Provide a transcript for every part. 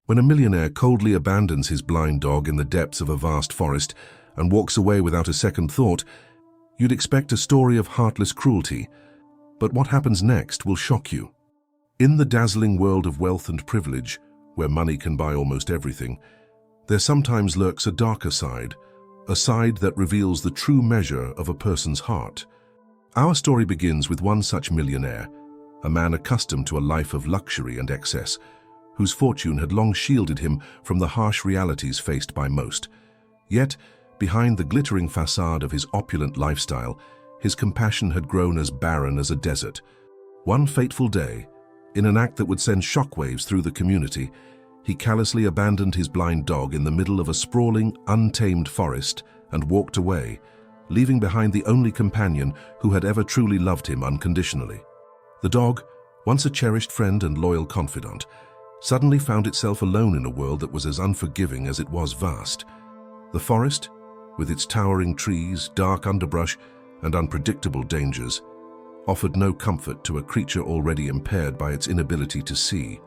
When a millionaire coldly abandons his blind dog in the depths of a vast forest and walks away without a second thought, you'd expect a story of heartless cruelty. But what happens next will shock you. In the dazzling world of wealth and privilege, where money can buy almost everything, there sometimes lurks a darker side, a side that reveals the true measure of a person's heart. Our story begins with one such millionaire, a man accustomed to a life of luxury and excess, whose fortune had long shielded him from the harsh realities faced by most. Yet, behind the glittering facade of his opulent lifestyle, his compassion had grown as barren as a desert. One fateful day, in an act that would send shockwaves through the community, he callously abandoned his blind dog in the middle of a sprawling, untamed forest and walked away, leaving behind the only companion who had ever truly loved him unconditionally. The dog, once a cherished friend and loyal confidant, suddenly found itself alone in a world that was as unforgiving as it was vast. The forest, with its towering trees, dark underbrush, and unpredictable dangers, offered no comfort to a creature already impaired by its inability to see.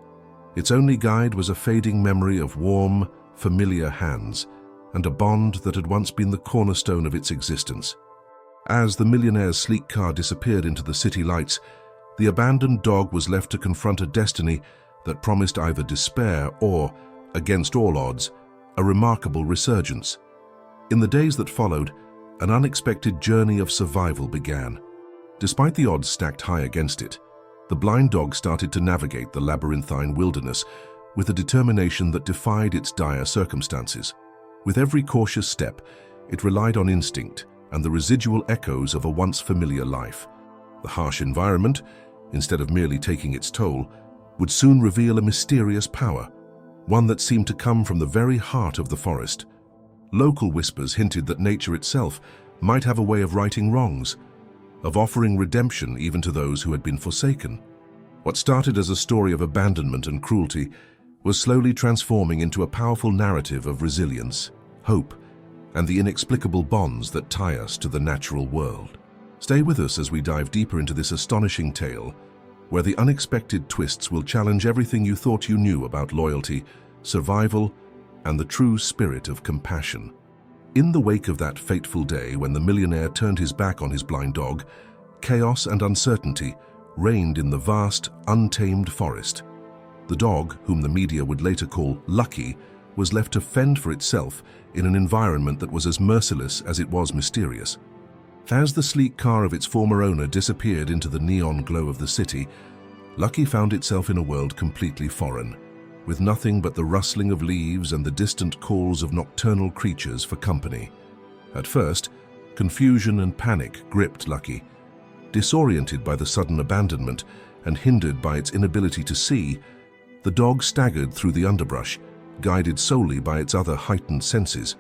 Its only guide was a fading memory of warm, familiar hands, and a bond that had once been the cornerstone of its existence. As the millionaire's sleek car disappeared into the city lights, the abandoned dog was left to confront a destiny that promised either despair or, against all odds, a remarkable resurgence. In the days that followed, an unexpected journey of survival began. Despite the odds stacked high against it, the blind dog started to navigate the labyrinthine wilderness with a determination that defied its dire circumstances. With every cautious step, it relied on instinct and the residual echoes of a once familiar life. The harsh environment, instead of merely taking its toll, would soon reveal a mysterious power, one that seemed to come from the very heart of the forest. Local whispers hinted that nature itself might have a way of righting wrongs, of offering redemption even to those who had been forsaken. What started as a story of abandonment and cruelty was slowly transforming into a powerful narrative of resilience, hope, and the inexplicable bonds that tie us to the natural world. Stay with us as we dive deeper into this astonishing tale, where the unexpected twists will challenge everything you thought you knew about loyalty, survival, and the true spirit of compassion. In the wake of that fateful day when the millionaire turned his back on his blind dog, chaos and uncertainty reigned in the vast, untamed forest. The dog, whom the media would later call Lucky, was left to fend for itself in an environment that was as merciless as it was mysterious. As the sleek car of its former owner disappeared into the neon glow of the city, Lucky found itself in a world completely foreign, with nothing but the rustling of leaves and the distant calls of nocturnal creatures for company. At first, confusion and panic gripped Lucky. Disoriented by the sudden abandonment and hindered by its inability to see, the dog staggered through the underbrush, guided solely by its other heightened senses.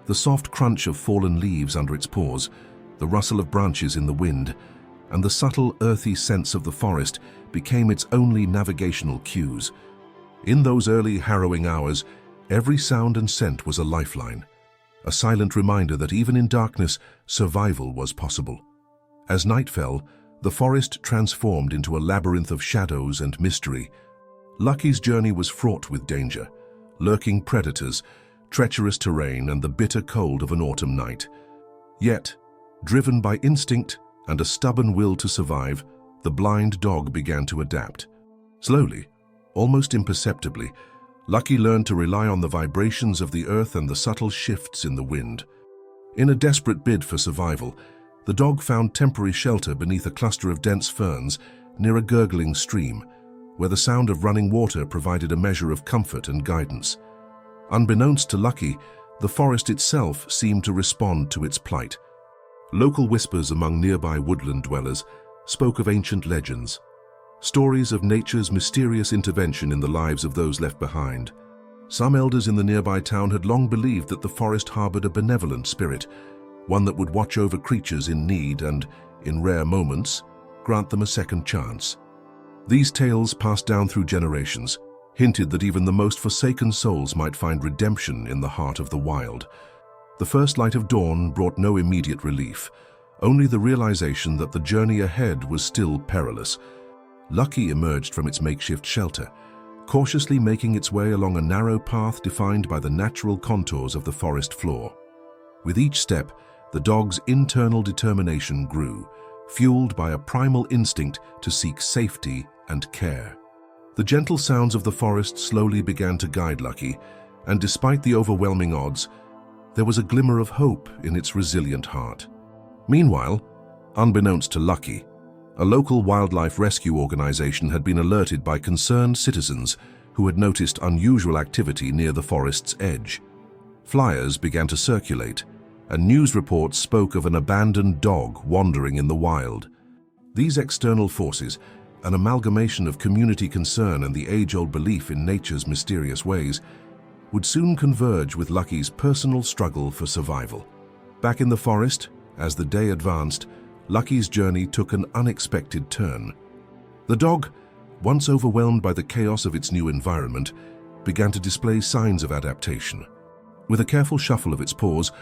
The soft crunch of fallen leaves under its paws, the rustle of branches in the wind, and the subtle, earthy sense of the forest became its only navigational cues. In those early, harrowing hours, every sound and scent was a lifeline, a silent reminder that even in darkness, survival was possible. As night fell, the forest transformed into a labyrinth of shadows and mystery. Lucky's journey was fraught with danger, lurking predators, treacherous terrain, and the bitter cold of an autumn night. Yet, driven by instinct and a stubborn will to survive, the blind dog began to adapt. Slowly, almost imperceptibly, Lucky learned to rely on the vibrations of the earth and the subtle shifts in the wind. In a desperate bid for survival, the dog found temporary shelter beneath a cluster of dense ferns near a gurgling stream, where the sound of running water provided a measure of comfort and guidance. Unbeknownst to Lucky, the forest itself seemed to respond to its plight. Local whispers among nearby woodland dwellers spoke of ancient legends, stories of nature's mysterious intervention in the lives of those left behind. Some elders in the nearby town had long believed that the forest harbored a benevolent spirit, one that would watch over creatures in need and, in rare moments, grant them a second chance. These tales, passed down through generations, hinted that even the most forsaken souls might find redemption in the heart of the wild. The first light of dawn brought no immediate relief, only the realization that the journey ahead was still perilous. Lucky emerged from its makeshift shelter, cautiously making its way along a narrow path defined by the natural contours of the forest floor. With each step, the dog's internal determination grew, fueled by a primal instinct to seek safety and care. The gentle sounds of the forest slowly began to guide Lucky, and despite the overwhelming odds, there was a glimmer of hope in its resilient heart. Meanwhile, unbeknownst to Lucky, a local wildlife rescue organization had been alerted by concerned citizens who had noticed unusual activity near the forest's edge. Flyers began to circulate, and news reports spoke of an abandoned dog wandering in the wild. These external forces, an amalgamation of community concern and the age-old belief in nature's mysterious ways, would soon converge with Lucky's personal struggle for survival. Back in the forest, as the day advanced, Lucky's journey took an unexpected turn. The dog, once overwhelmed by the chaos of its new environment, began to display signs of adaptation. With a careful shuffle of its paws,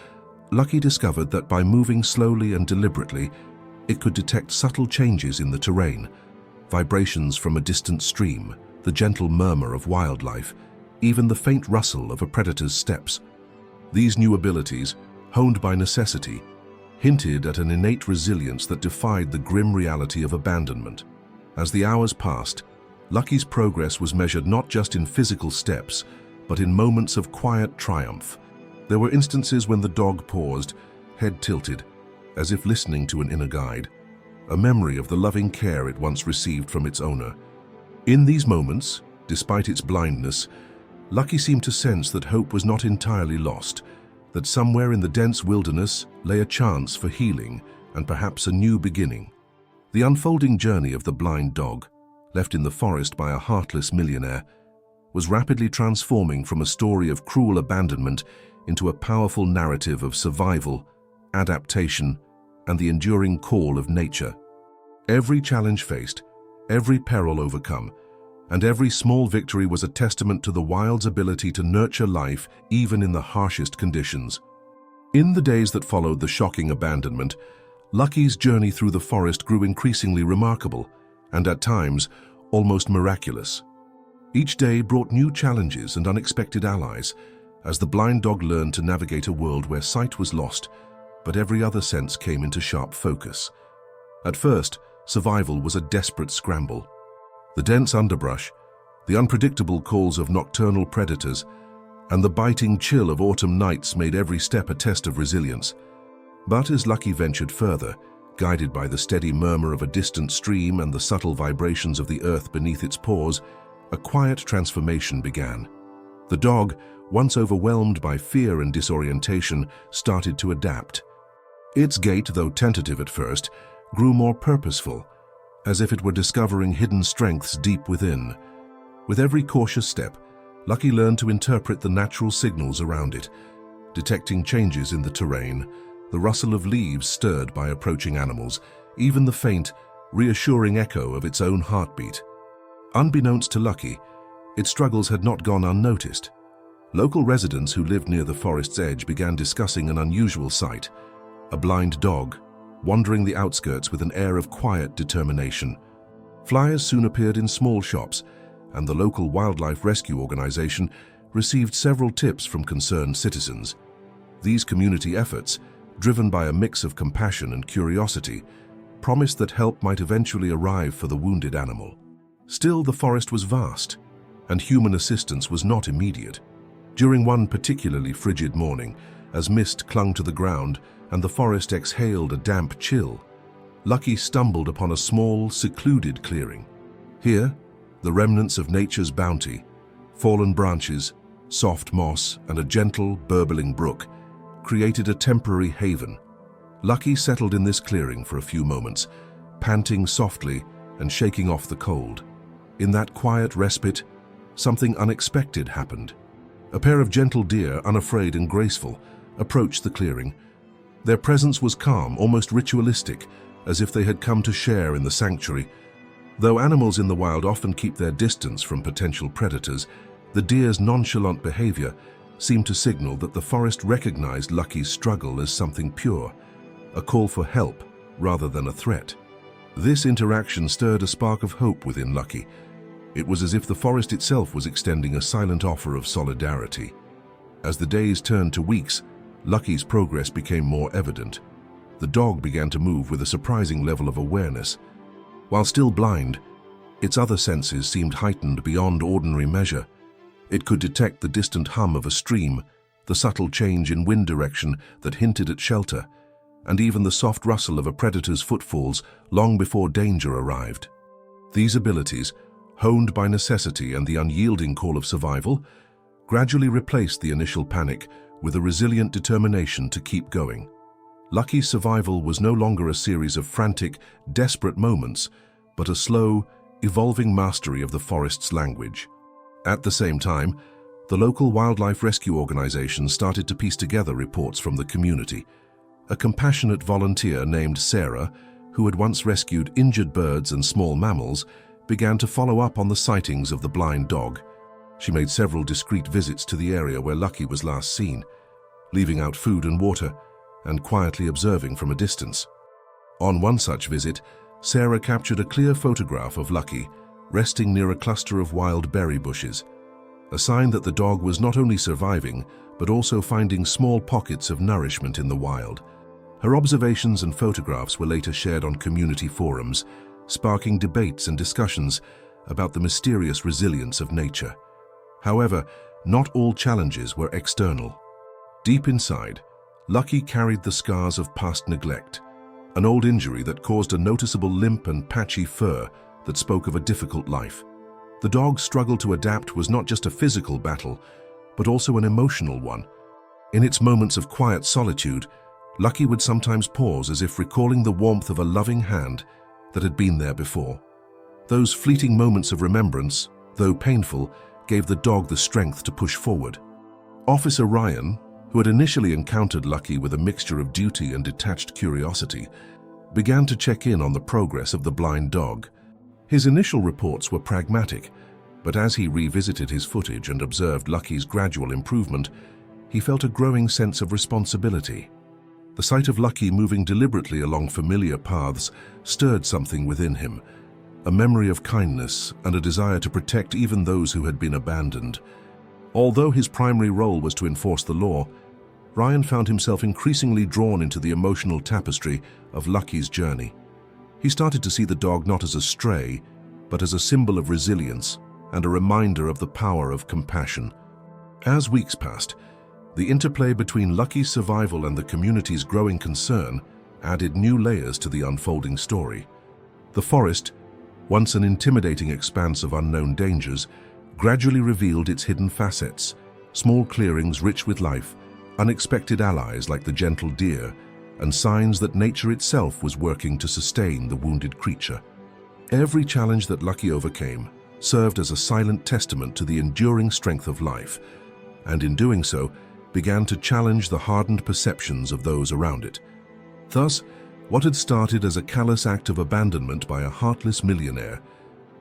Lucky discovered that by moving slowly and deliberately, it could detect subtle changes in the terrain, vibrations from a distant stream, the gentle murmur of wildlife, even the faint rustle of a predator's steps. These new abilities, honed by necessity, hinted at an innate resilience that defied the grim reality of abandonment. As the hours passed, Lucky's progress was measured not just in physical steps, but in moments of quiet triumph. There were instances when the dog paused, head tilted, as if listening to an inner guide, a memory of the loving care it once received from its owner. In these moments, despite its blindness, Lucky seemed to sense that hope was not entirely lost, that somewhere in the dense wilderness lay a chance for healing and perhaps a new beginning. The unfolding journey of the blind dog, left in the forest by a heartless millionaire, was rapidly transforming from a story of cruel abandonment into a powerful narrative of survival, adaptation, and the enduring call of nature. Every challenge faced, every peril overcome, and every small victory was a testament to the wild's ability to nurture life even in the harshest conditions. In the days that followed the shocking abandonment, Lucky's journey through the forest grew increasingly remarkable, and at times, almost miraculous. Each day brought new challenges and unexpected allies, as the blind dog learned to navigate a world where sight was lost, but every other sense came into sharp focus. At first, survival was a desperate scramble. The dense underbrush, the unpredictable calls of nocturnal predators, and the biting chill of autumn nights made every step a test of resilience. But as Lucky ventured further, guided by the steady murmur of a distant stream and the subtle vibrations of the earth beneath its paws, a quiet transformation began. The dog, once overwhelmed by fear and disorientation, started to adapt. Its gait, though tentative at first, grew more purposeful, as if it were discovering hidden strengths deep within. With every cautious step, Lucky learned to interpret the natural signals around it, detecting changes in the terrain, the rustle of leaves stirred by approaching animals, even the faint, reassuring echo of its own heartbeat. Unbeknownst to Lucky, its struggles had not gone unnoticed. Local residents who lived near the forest's edge began discussing an unusual sight: a blind dog, wandering the outskirts with an air of quiet determination. Flyers soon appeared in small shops, and the local wildlife rescue organization received several tips from concerned citizens. These community efforts, driven by a mix of compassion and curiosity, promised that help might eventually arrive for the wounded animal. Still, the forest was vast, and human assistance was not immediate. During one particularly frigid morning, as mist clung to the ground and the forest exhaled a damp chill, Lucky stumbled upon a small, secluded clearing. Here, the remnants of nature's bounty, fallen branches, soft moss, and a gentle, burbling brook created a temporary haven. Lucky settled in this clearing for a few moments, panting softly and shaking off the cold. In that quiet respite, something unexpected happened. A pair of gentle deer, unafraid and graceful, approached the clearing. Their presence was calm, almost ritualistic, as if they had come to share in the sanctuary. Though animals in the wild often keep their distance from potential predators, the deer's nonchalant behavior seemed to signal that the forest recognized Lucky's struggle as something pure, a call for help rather than a threat. This interaction stirred a spark of hope within Lucky. It was as if the forest itself was extending a silent offer of solidarity. As the days turned to weeks, Lucky's progress became more evident. The dog began to move with a surprising level of awareness. While still blind, its other senses seemed heightened beyond ordinary measure. It could detect the distant hum of a stream, the subtle change in wind direction that hinted at shelter, and even the soft rustle of a predator's footfalls long before danger arrived. These abilities, honed by necessity and the unyielding call of survival, gradually replaced the initial panic with a resilient determination to keep going. Lucky's survival was no longer a series of frantic, desperate moments, but a slow, evolving mastery of the forest's language. At the same time, the local wildlife rescue organization started to piece together reports from the community. A compassionate volunteer named Sarah, who had once rescued injured birds and small mammals, began to follow up on the sightings of the blind dog. She made several discreet visits to the area where Lucky was last seen, leaving out food and water, and quietly observing from a distance. On one such visit, Sarah captured a clear photograph of Lucky, resting near a cluster of wild berry bushes, a sign that the dog was not only surviving, but also finding small pockets of nourishment in the wild. Her observations and photographs were later shared on community forums, sparking debates and discussions about the mysterious resilience of nature. However, not all challenges were external. Deep inside, Lucky carried the scars of past neglect, an old injury that caused a noticeable limp and patchy fur that spoke of a difficult life. The dog's struggle to adapt was not just a physical battle, but also an emotional one. In its moments of quiet solitude, Lucky would sometimes pause as if recalling the warmth of a loving hand that had been there before. Those fleeting moments of remembrance, though painful, gave the dog the strength to push forward. Officer Ryan, who had initially encountered Lucky with a mixture of duty and detached curiosity, began to check in on the progress of the blind dog. His initial reports were pragmatic, but as he revisited his footage and observed Lucky's gradual improvement, he felt a growing sense of responsibility. The sight of Lucky moving deliberately along familiar paths stirred something within him, a memory of kindness and a desire to protect even those who had been abandoned. Although his primary role was to enforce the law, Ryan found himself increasingly drawn into the emotional tapestry of Lucky's journey. He started to see the dog not as a stray, but as a symbol of resilience and a reminder of the power of compassion. As weeks passed, the interplay between Lucky's survival and the community's growing concern added new layers to the unfolding story. The forest, once an intimidating expanse of unknown dangers, gradually revealed its hidden facets, small clearings rich with life, unexpected allies like the gentle deer, and signs that nature itself was working to sustain the wounded creature. Every challenge that Lucky overcame served as a silent testament to the enduring strength of life, and in doing so, began to challenge the hardened perceptions of those around it. Thus, what had started as a callous act of abandonment by a heartless millionaire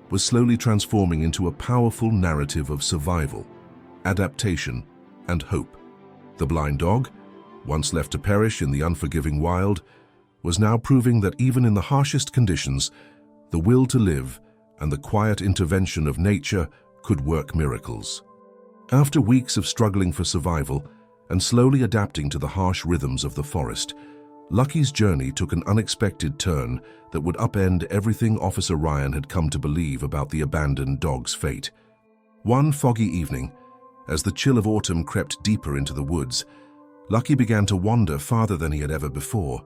was slowly transforming into a powerful narrative of survival, adaptation, and hope. The blind dog, once left to perish in the unforgiving wild, was now proving that even in the harshest conditions, the will to live and the quiet intervention of nature could work miracles. After weeks of struggling for survival and slowly adapting to the harsh rhythms of the forest, Lucky's journey took an unexpected turn that would upend everything Officer Ryan had come to believe about the abandoned dog's fate. One foggy evening, as the chill of autumn crept deeper into the woods, Lucky began to wander farther than he had ever before.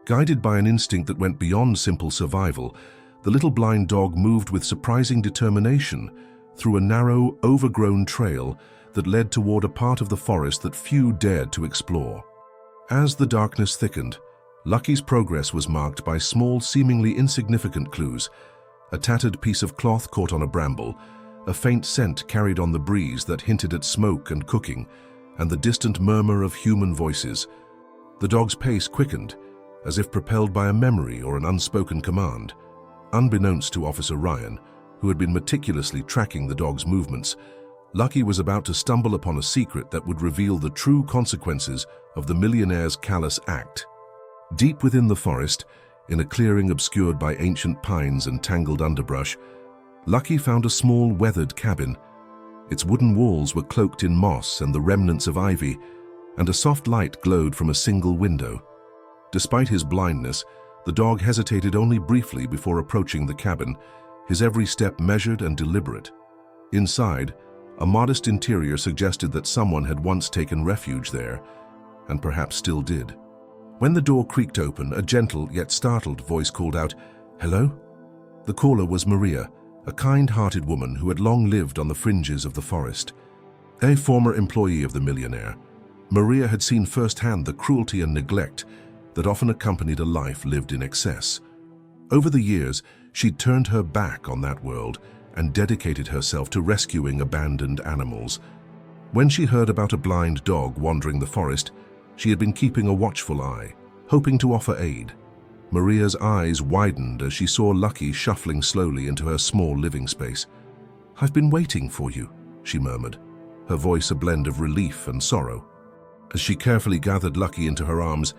Guided by an instinct that went beyond simple survival, the little blind dog moved with surprising determination through a narrow, overgrown trail that led toward a part of the forest that few dared to explore. As the darkness thickened, Lucky's progress was marked by small, seemingly insignificant clues: a tattered piece of cloth caught on a bramble, a faint scent carried on the breeze that hinted at smoke and cooking, and the distant murmur of human voices. The dog's pace quickened, as if propelled by a memory or an unspoken command. Unbeknownst to Officer Ryan, who had been meticulously tracking the dog's movements, Lucky was about to stumble upon a secret that would reveal the true consequences of the millionaire's callous act. Deep within the forest, in a clearing obscured by ancient pines and tangled underbrush, Lucky found a small, weathered cabin. Its wooden walls were cloaked in moss and the remnants of ivy, and a soft light glowed from a single window. Despite his blindness, the dog hesitated only briefly before approaching the cabin, his every step measured and deliberate. Inside, a modest interior suggested that someone had once taken refuge there, and perhaps still did. When the door creaked open, a gentle yet startled voice called out, "Hello?" The caller was Maria, a kind-hearted woman who had long lived on the fringes of the forest. A former employee of the Millionaire, Maria had seen firsthand the cruelty and neglect that often accompanied a life lived in excess. Over the years, she'd turned her back on that world and dedicated herself to rescuing abandoned animals. When she heard about a blind dog wandering the forest, she had been keeping a watchful eye, hoping to offer aid. Maria's eyes widened as she saw Lucky shuffling slowly into her small living space. "I've been waiting for you," she murmured, her voice a blend of relief and sorrow. As she carefully gathered Lucky into her arms,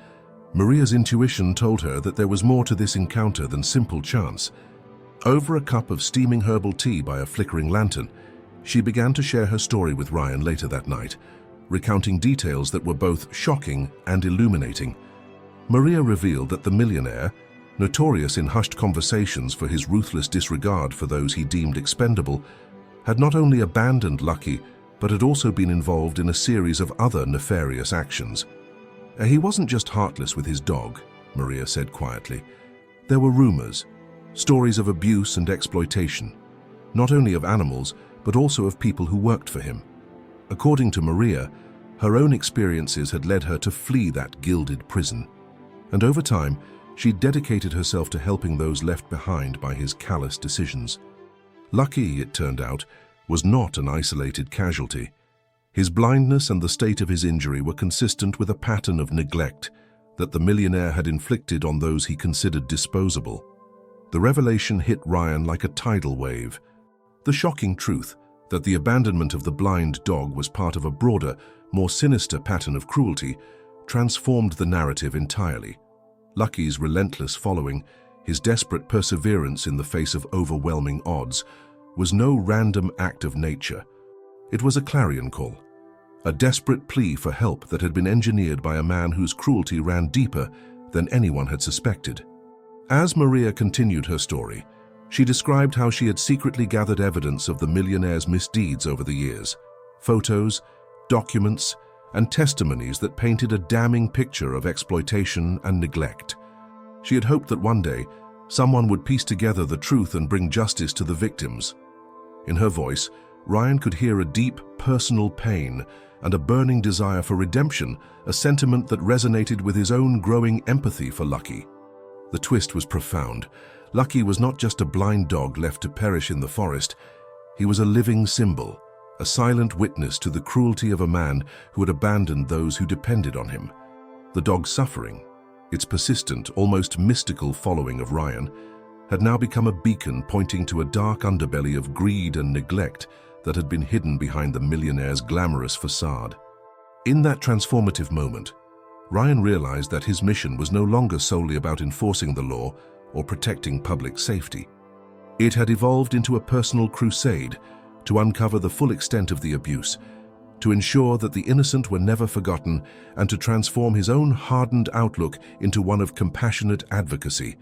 Maria's intuition told her that there was more to this encounter than simple chance. Over a cup of steaming herbal tea by a flickering lantern, she began to share her story with Ryan later that night, recounting details that were both shocking and illuminating. Maria revealed that the Millionaire, notorious in hushed conversations for his ruthless disregard for those he deemed expendable, had not only abandoned Lucky, but had also been involved in a series of other nefarious actions. He wasn't just heartless with his dog, Maria said quietly. There were rumors, stories of abuse and exploitation, not only of animals, but also of people who worked for him. According to Maria, her own experiences had led her to flee that gilded prison. And over time, she dedicated herself to helping those left behind by his callous decisions. Lucky, it turned out, was not an isolated casualty. His blindness and the state of his injury were consistent with a pattern of neglect that the Millionaire had inflicted on those he considered disposable. The revelation hit Ryan like a tidal wave. The shocking truth that the abandonment of the blind dog was part of a broader, more sinister pattern of cruelty transformed the narrative entirely. Lucky's relentless following, his desperate perseverance in the face of overwhelming odds, was no random act of nature. It was a clarion call, a desperate plea for help that had been engineered by a man whose cruelty ran deeper than anyone had suspected. As Maria continued her story, she described how she had secretly gathered evidence of the Millionaire's misdeeds over the years, photos, documents, and testimonies that painted a damning picture of exploitation and neglect. She had hoped that one day, someone would piece together the truth and bring justice to the victims. In her voice, Ryan could hear a deep, personal pain and a burning desire for redemption, a sentiment that resonated with his own growing empathy for Lucky. The twist was profound. Lucky was not just a blind dog left to perish in the forest. He was a living symbol, a silent witness to the cruelty of a man who had abandoned those who depended on him. The dog's suffering, its persistent, almost mystical following of Ryan, had now become a beacon pointing to a dark underbelly of greed and neglect that had been hidden behind the Millionaire's glamorous facade. In that transformative moment, Ryan realized that his mission was no longer solely about enforcing the law or protecting public safety. It had evolved into a personal crusade to uncover the full extent of the abuse, to ensure that the innocent were never forgotten, and to transform his own hardened outlook into one of compassionate advocacy.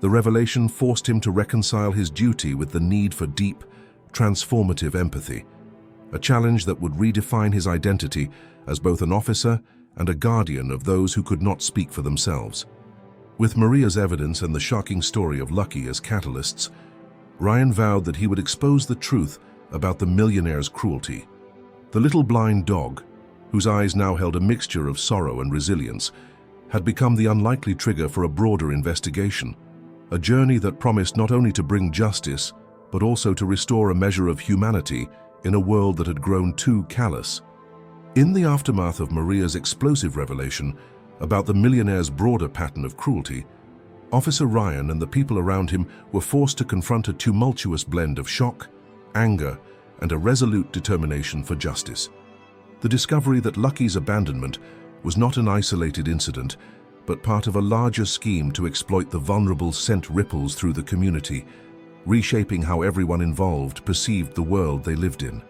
The revelation forced him to reconcile his duty with the need for deep, transformative empathy, a challenge that would redefine his identity as both an officer and a guardian of those who could not speak for themselves. With Maria's evidence and the shocking story of Lucky as catalysts, Ryan vowed that he would expose the truth about the Millionaire's cruelty. The little blind dog, whose eyes now held a mixture of sorrow and resilience, had become the unlikely trigger for a broader investigation, a journey that promised not only to bring justice, but also to restore a measure of humanity in a world that had grown too callous. In the aftermath of Maria's explosive revelation about the Millionaire's broader pattern of cruelty, Officer Ryan and the people around him were forced to confront a tumultuous blend of shock, anger, and a resolute determination for justice. The discovery that Lucky's abandonment was not an isolated incident, but part of a larger scheme to exploit the vulnerable sent ripples through the community. reshaping how everyone involved perceived the world they lived in.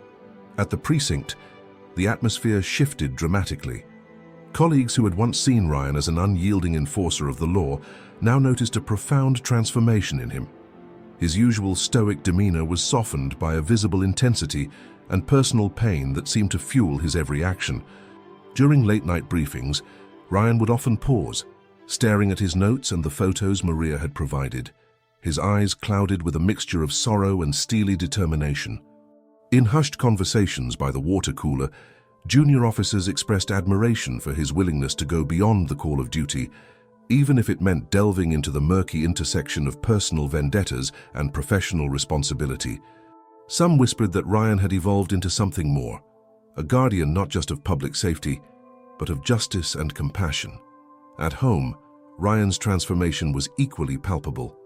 At the precinct, the atmosphere shifted dramatically. Colleagues who had once seen Ryan as an unyielding enforcer of the law now noticed a profound transformation in him. His usual stoic demeanor was softened by a visible intensity and personal pain that seemed to fuel his every action. During late-night briefings, Ryan would often pause, staring at his notes and the photos Maria had provided, his eyes clouded with a mixture of sorrow and steely determination. In hushed conversations by the water cooler, junior officers expressed admiration for his willingness to go beyond the call of duty, even if it meant delving into the murky intersection of personal vendettas and professional responsibility. Some whispered that Ryan had evolved into something more, a guardian not just of public safety, but of justice and compassion. At home, Ryan's transformation was equally palpable.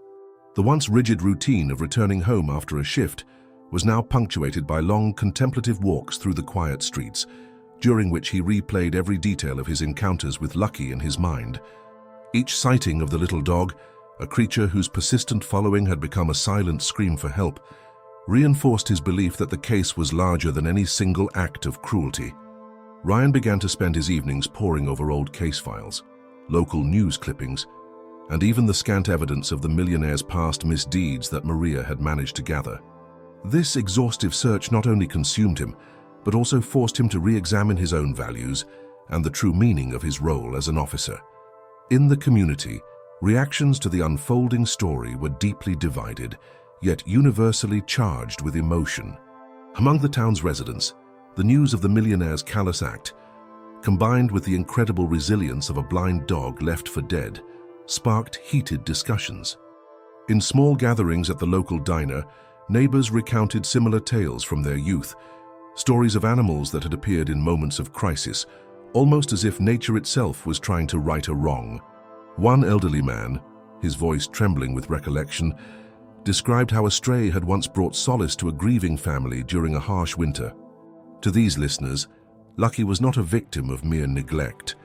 The once rigid routine of returning home after a shift was now punctuated by long contemplative walks through the quiet streets, during which he replayed every detail of his encounters with Lucky in his mind. Each sighting of the little dog, a creature whose persistent following had become a silent scream for help, reinforced his belief that the case was larger than any single act of cruelty. Ryan began to spend his evenings poring over old case files, local news clippings, and even the scant evidence of the millionaire's past misdeeds that Maria had managed to gather. This exhaustive search not only consumed him, but also forced him to re-examine his own values and the true meaning of his role as an officer. In the community, reactions to the unfolding story were deeply divided, yet universally charged with emotion. Among the town's residents, the news of the millionaire's callous act, combined with the incredible resilience of a blind dog left for dead, sparked heated discussions. In small gatherings at the local diner, neighbors recounted similar tales from their youth, stories of animals that had appeared in moments of crisis, almost as if nature itself was trying to right a wrong. One elderly man, his voice trembling with recollection, described how a stray had once brought solace to a grieving family during a harsh winter. To these listeners, Lucky was not a victim of mere neglect,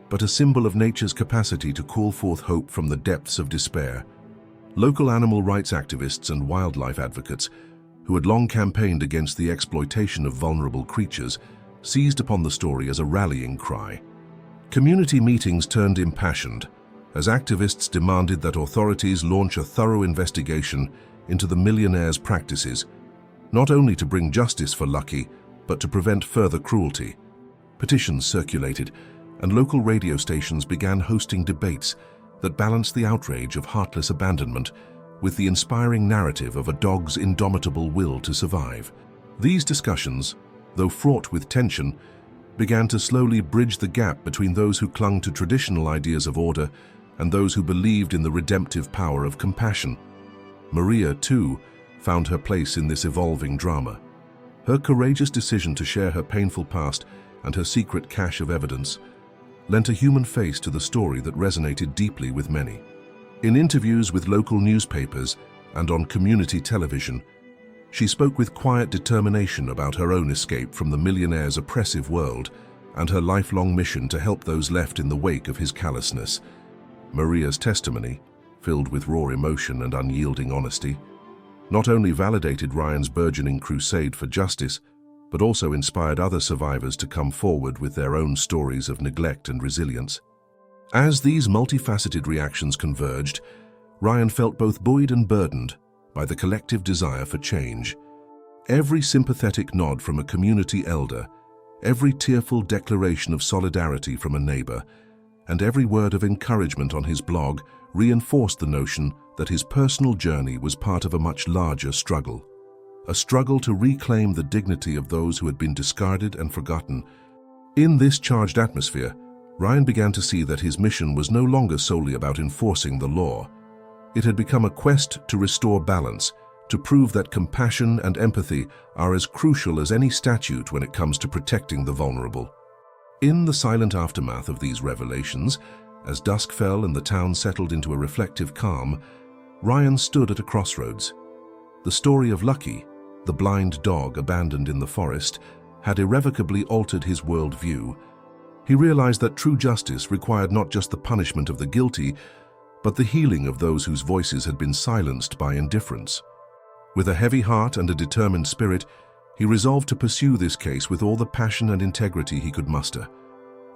but a symbol of nature's capacity to call forth hope from the depths of despair. Local animal rights activists and wildlife advocates, who had long campaigned against the exploitation of vulnerable creatures, seized upon the story as a rallying cry. Community meetings turned impassioned, as activists demanded that authorities launch a thorough investigation into the millionaire's practices, not only to bring justice for Lucky, but to prevent further cruelty. Petitions circulated, and local radio stations began hosting debates that balanced the outrage of heartless abandonment with the inspiring narrative of a dog's indomitable will to survive. These discussions, though fraught with tension, began to slowly bridge the gap between those who clung to traditional ideas of order and those who believed in the redemptive power of compassion. Maria, too, found her place in this evolving drama. Her courageous decision to share her painful past and her secret cache of evidence lent a human face to the story that resonated deeply with many. In interviews with local newspapers and on community television, she spoke with quiet determination about her own escape from the millionaire's oppressive world and her lifelong mission to help those left in the wake of his callousness. Maria's testimony, filled with raw emotion and unyielding honesty, not only validated Ryan's burgeoning crusade for justice, but also inspired other survivors to come forward with their own stories of neglect and resilience. As these multifaceted reactions converged, Ryan felt both buoyed and burdened by the collective desire for change. Every sympathetic nod from a community elder, every tearful declaration of solidarity from a neighbor, and every word of encouragement on his blog reinforced the notion that his personal journey was part of a much larger struggle. A struggle to reclaim the dignity of those who had been discarded and forgotten. In this charged atmosphere, Ryan began to see that his mission was no longer solely about enforcing the law. It had become a quest to restore balance, to prove that compassion and empathy are as crucial as any statute when it comes to protecting the vulnerable. In the silent aftermath of these revelations, as dusk fell and the town settled into a reflective calm, Ryan stood at a crossroads. The story of Lucky, the blind dog abandoned in the forest, had irrevocably altered his worldview. He realized that true justice required not just the punishment of the guilty, but the healing of those whose voices had been silenced by indifference. With a heavy heart and a determined spirit, he resolved to pursue this case with all the passion and integrity he could muster,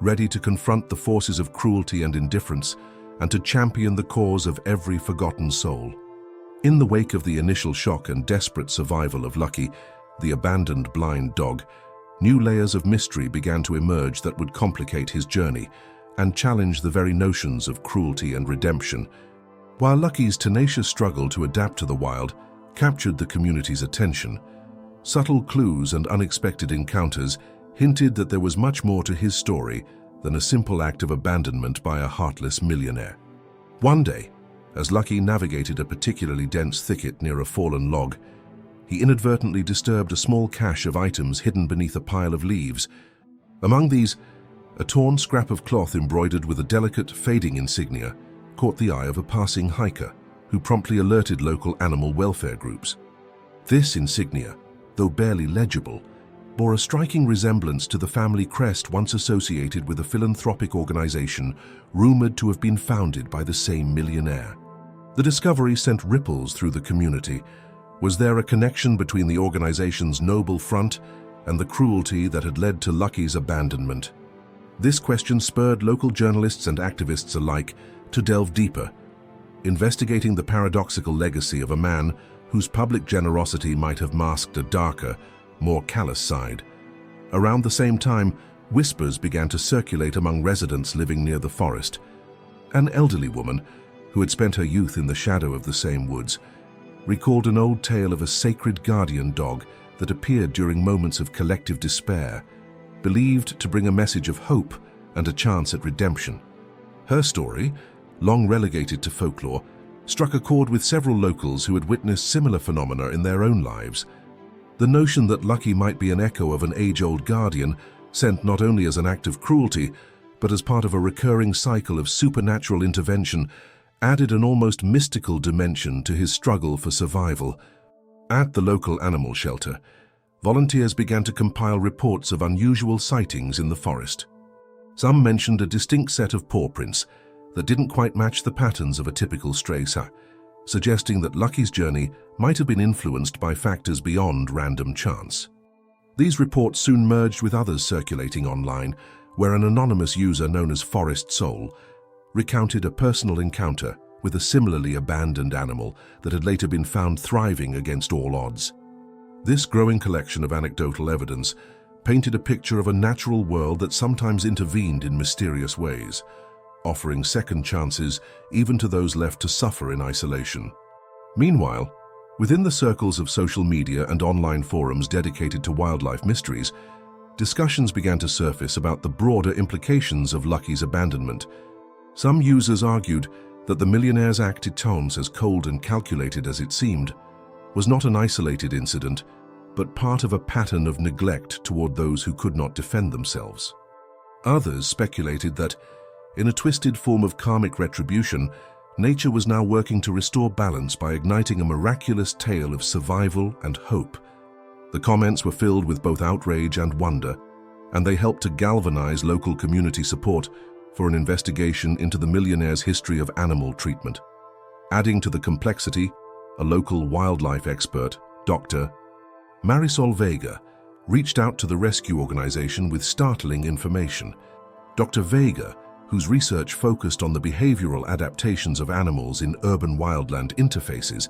ready to confront the forces of cruelty and indifference and to champion the cause of every forgotten soul. In the wake of the initial shock and desperate survival of Lucky, the abandoned blind dog, new layers of mystery began to emerge that would complicate his journey and challenge the very notions of cruelty and redemption. While Lucky's tenacious struggle to adapt to the wild captured the community's attention, subtle clues and unexpected encounters hinted that there was much more to his story than a simple act of abandonment by a heartless millionaire. One day, as Lucky navigated a particularly dense thicket near a fallen log, he inadvertently disturbed a small cache of items hidden beneath a pile of leaves. Among these, a torn scrap of cloth embroidered with a delicate, fading insignia caught the eye of a passing hiker, who promptly alerted local animal welfare groups. This insignia, though barely legible, bore a striking resemblance to the family crest once associated with a philanthropic organization rumored to have been founded by the same millionaire. The discovery sent ripples through the community. Was there a connection between the organization's noble front and the cruelty that had led to Lucky's abandonment? This question spurred local journalists and activists alike to delve deeper, investigating the paradoxical legacy of a man whose public generosity might have masked a darker, more callous side. Around the same time, whispers began to circulate among residents living near the forest. An elderly woman, who had spent her youth in the shadow of the same woods, recalled an old tale of a sacred guardian dog that appeared during moments of collective despair, believed to bring a message of hope and a chance at redemption. Her story, long relegated to folklore, struck a chord with several locals who had witnessed similar phenomena in their own lives. The notion that Lucky might be an echo of an age-old guardian, sent not only as an act of cruelty, but as part of a recurring cycle of supernatural intervention, added an almost mystical dimension to his struggle for survival. At the local animal shelter, volunteers began to compile reports of unusual sightings in the forest. Some mentioned a distinct set of paw prints that didn't quite match the patterns of a typical stray cat, suggesting that Lucky's journey might have been influenced by factors beyond random chance. These reports soon merged with others circulating online, where an anonymous user known as Forest Soul recounted a personal encounter with a similarly abandoned animal that had later been found thriving against all odds. This growing collection of anecdotal evidence painted a picture of a natural world that sometimes intervened in mysterious ways, offering second chances even to those left to suffer in isolation. Meanwhile, within the circles of social media and online forums dedicated to wildlife mysteries, discussions began to surface about the broader implications of Lucky's abandonment. Some users argued that the millionaire's act, as cold and calculated as it seemed, was not an isolated incident, but part of a pattern of neglect toward those who could not defend themselves. Others speculated that, in a twisted form of karmic retribution, nature was now working to restore balance by igniting a miraculous tale of survival and hope. The comments were filled with both outrage and wonder, and they helped to galvanize local community support for an investigation into the millionaire's history of animal treatment. Adding to the complexity, a local wildlife expert, Dr. Marisol Vega, reached out to the rescue organization with startling information. Dr. Vega, whose research focused on the behavioral adaptations of animals in urban wildland interfaces,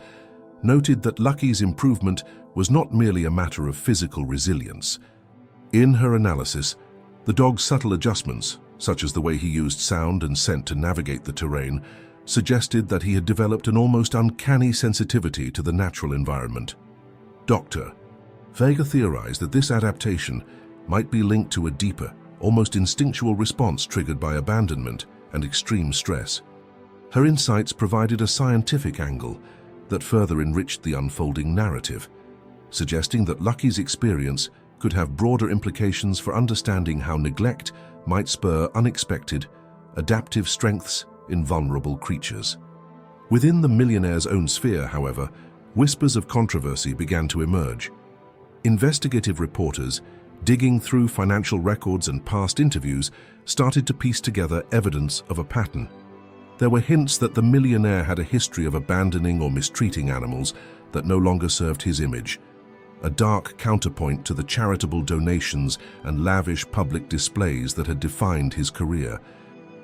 noted that Lucky's improvement was not merely a matter of physical resilience. In her analysis, the dog's subtle adjustments, such as the way he used sound and scent to navigate the terrain, suggested that he had developed an almost uncanny sensitivity to the natural environment. Dr. Vega theorized that this adaptation might be linked to a deeper, almost instinctual response triggered by abandonment and extreme stress. Her insights provided a scientific angle that further enriched the unfolding narrative, suggesting that Lucky's experience could have broader implications for understanding how neglect might spur unexpected, adaptive strengths in vulnerable creatures. Within the millionaire's own sphere, however, whispers of controversy began to emerge. Investigative reporters, digging through financial records and past interviews, started to piece together evidence of a pattern. There were hints that the millionaire had a history of abandoning or mistreating animals, that no longer served his image, a dark counterpoint to the charitable donations and lavish public displays that had defined his career.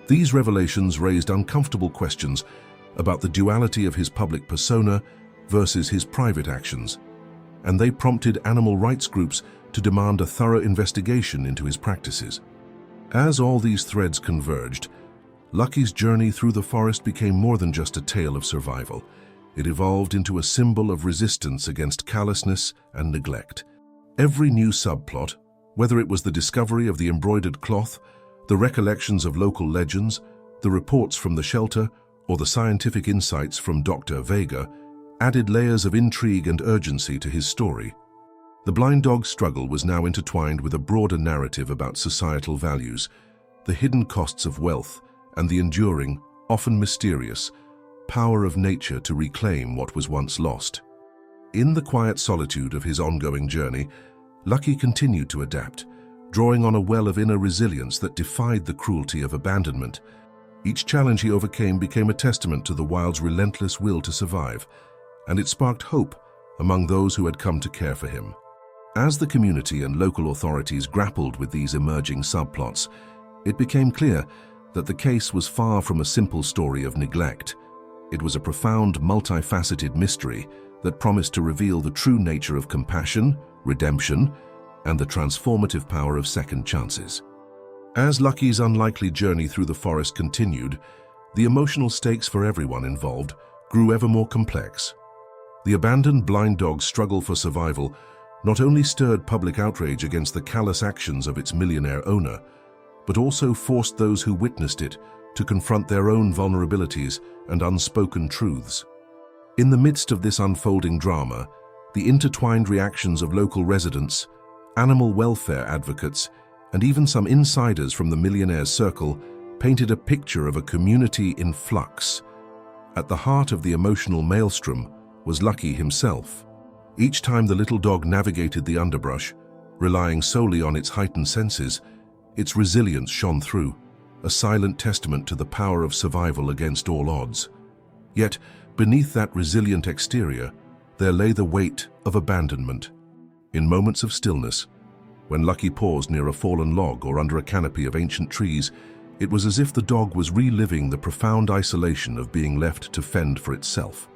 These revelations raised uncomfortable questions about the duality of his public persona versus his private actions, and they prompted animal rights groups to demand a thorough investigation into his practices. As all these threads converged, Lucky's journey through the forest became more than just a tale of survival. It evolved into a symbol of resistance against callousness and neglect. Every new subplot, whether it was the discovery of the embroidered cloth, the recollections of local legends, the reports from the shelter, or the scientific insights from Dr. Vega, added layers of intrigue and urgency to his story. The blind dog's struggle was now intertwined with a broader narrative about societal values, the hidden costs of wealth, and the enduring, often mysterious, power of nature to reclaim what was once lost. In the quiet solitude of his ongoing journey, Lucky continued to adapt, drawing on a well of inner resilience that defied the cruelty of abandonment. Each challenge he overcame became a testament to the wild's relentless will to survive, and it sparked hope among those who had come to care for him. As the community and local authorities grappled with these emerging subplots, it became clear that the case was far from a simple story of neglect. It was a profound, multifaceted mystery that promised to reveal the true nature of compassion, redemption, and the transformative power of second chances. As Lucky's unlikely journey through the forest continued, the emotional stakes for everyone involved grew ever more complex. The abandoned blind dog's struggle for survival not only stirred public outrage against the callous actions of its millionaire owner, but also forced those who witnessed it to confront their own vulnerabilities and unspoken truths. In the midst of this unfolding drama, the intertwined reactions of local residents, animal welfare advocates, and even some insiders from the millionaire's circle painted a picture of a community in flux. At the heart of the emotional maelstrom was Lucky himself. Each time the little dog navigated the underbrush, relying solely on its heightened senses, its resilience shone through, a silent testament to the power of survival against all odds. Yet, beneath that resilient exterior, there lay the weight of abandonment. In moments of stillness, when Lucky paused near a fallen log or under a canopy of ancient trees, it was as if the dog was reliving the profound isolation of being left to fend for itself.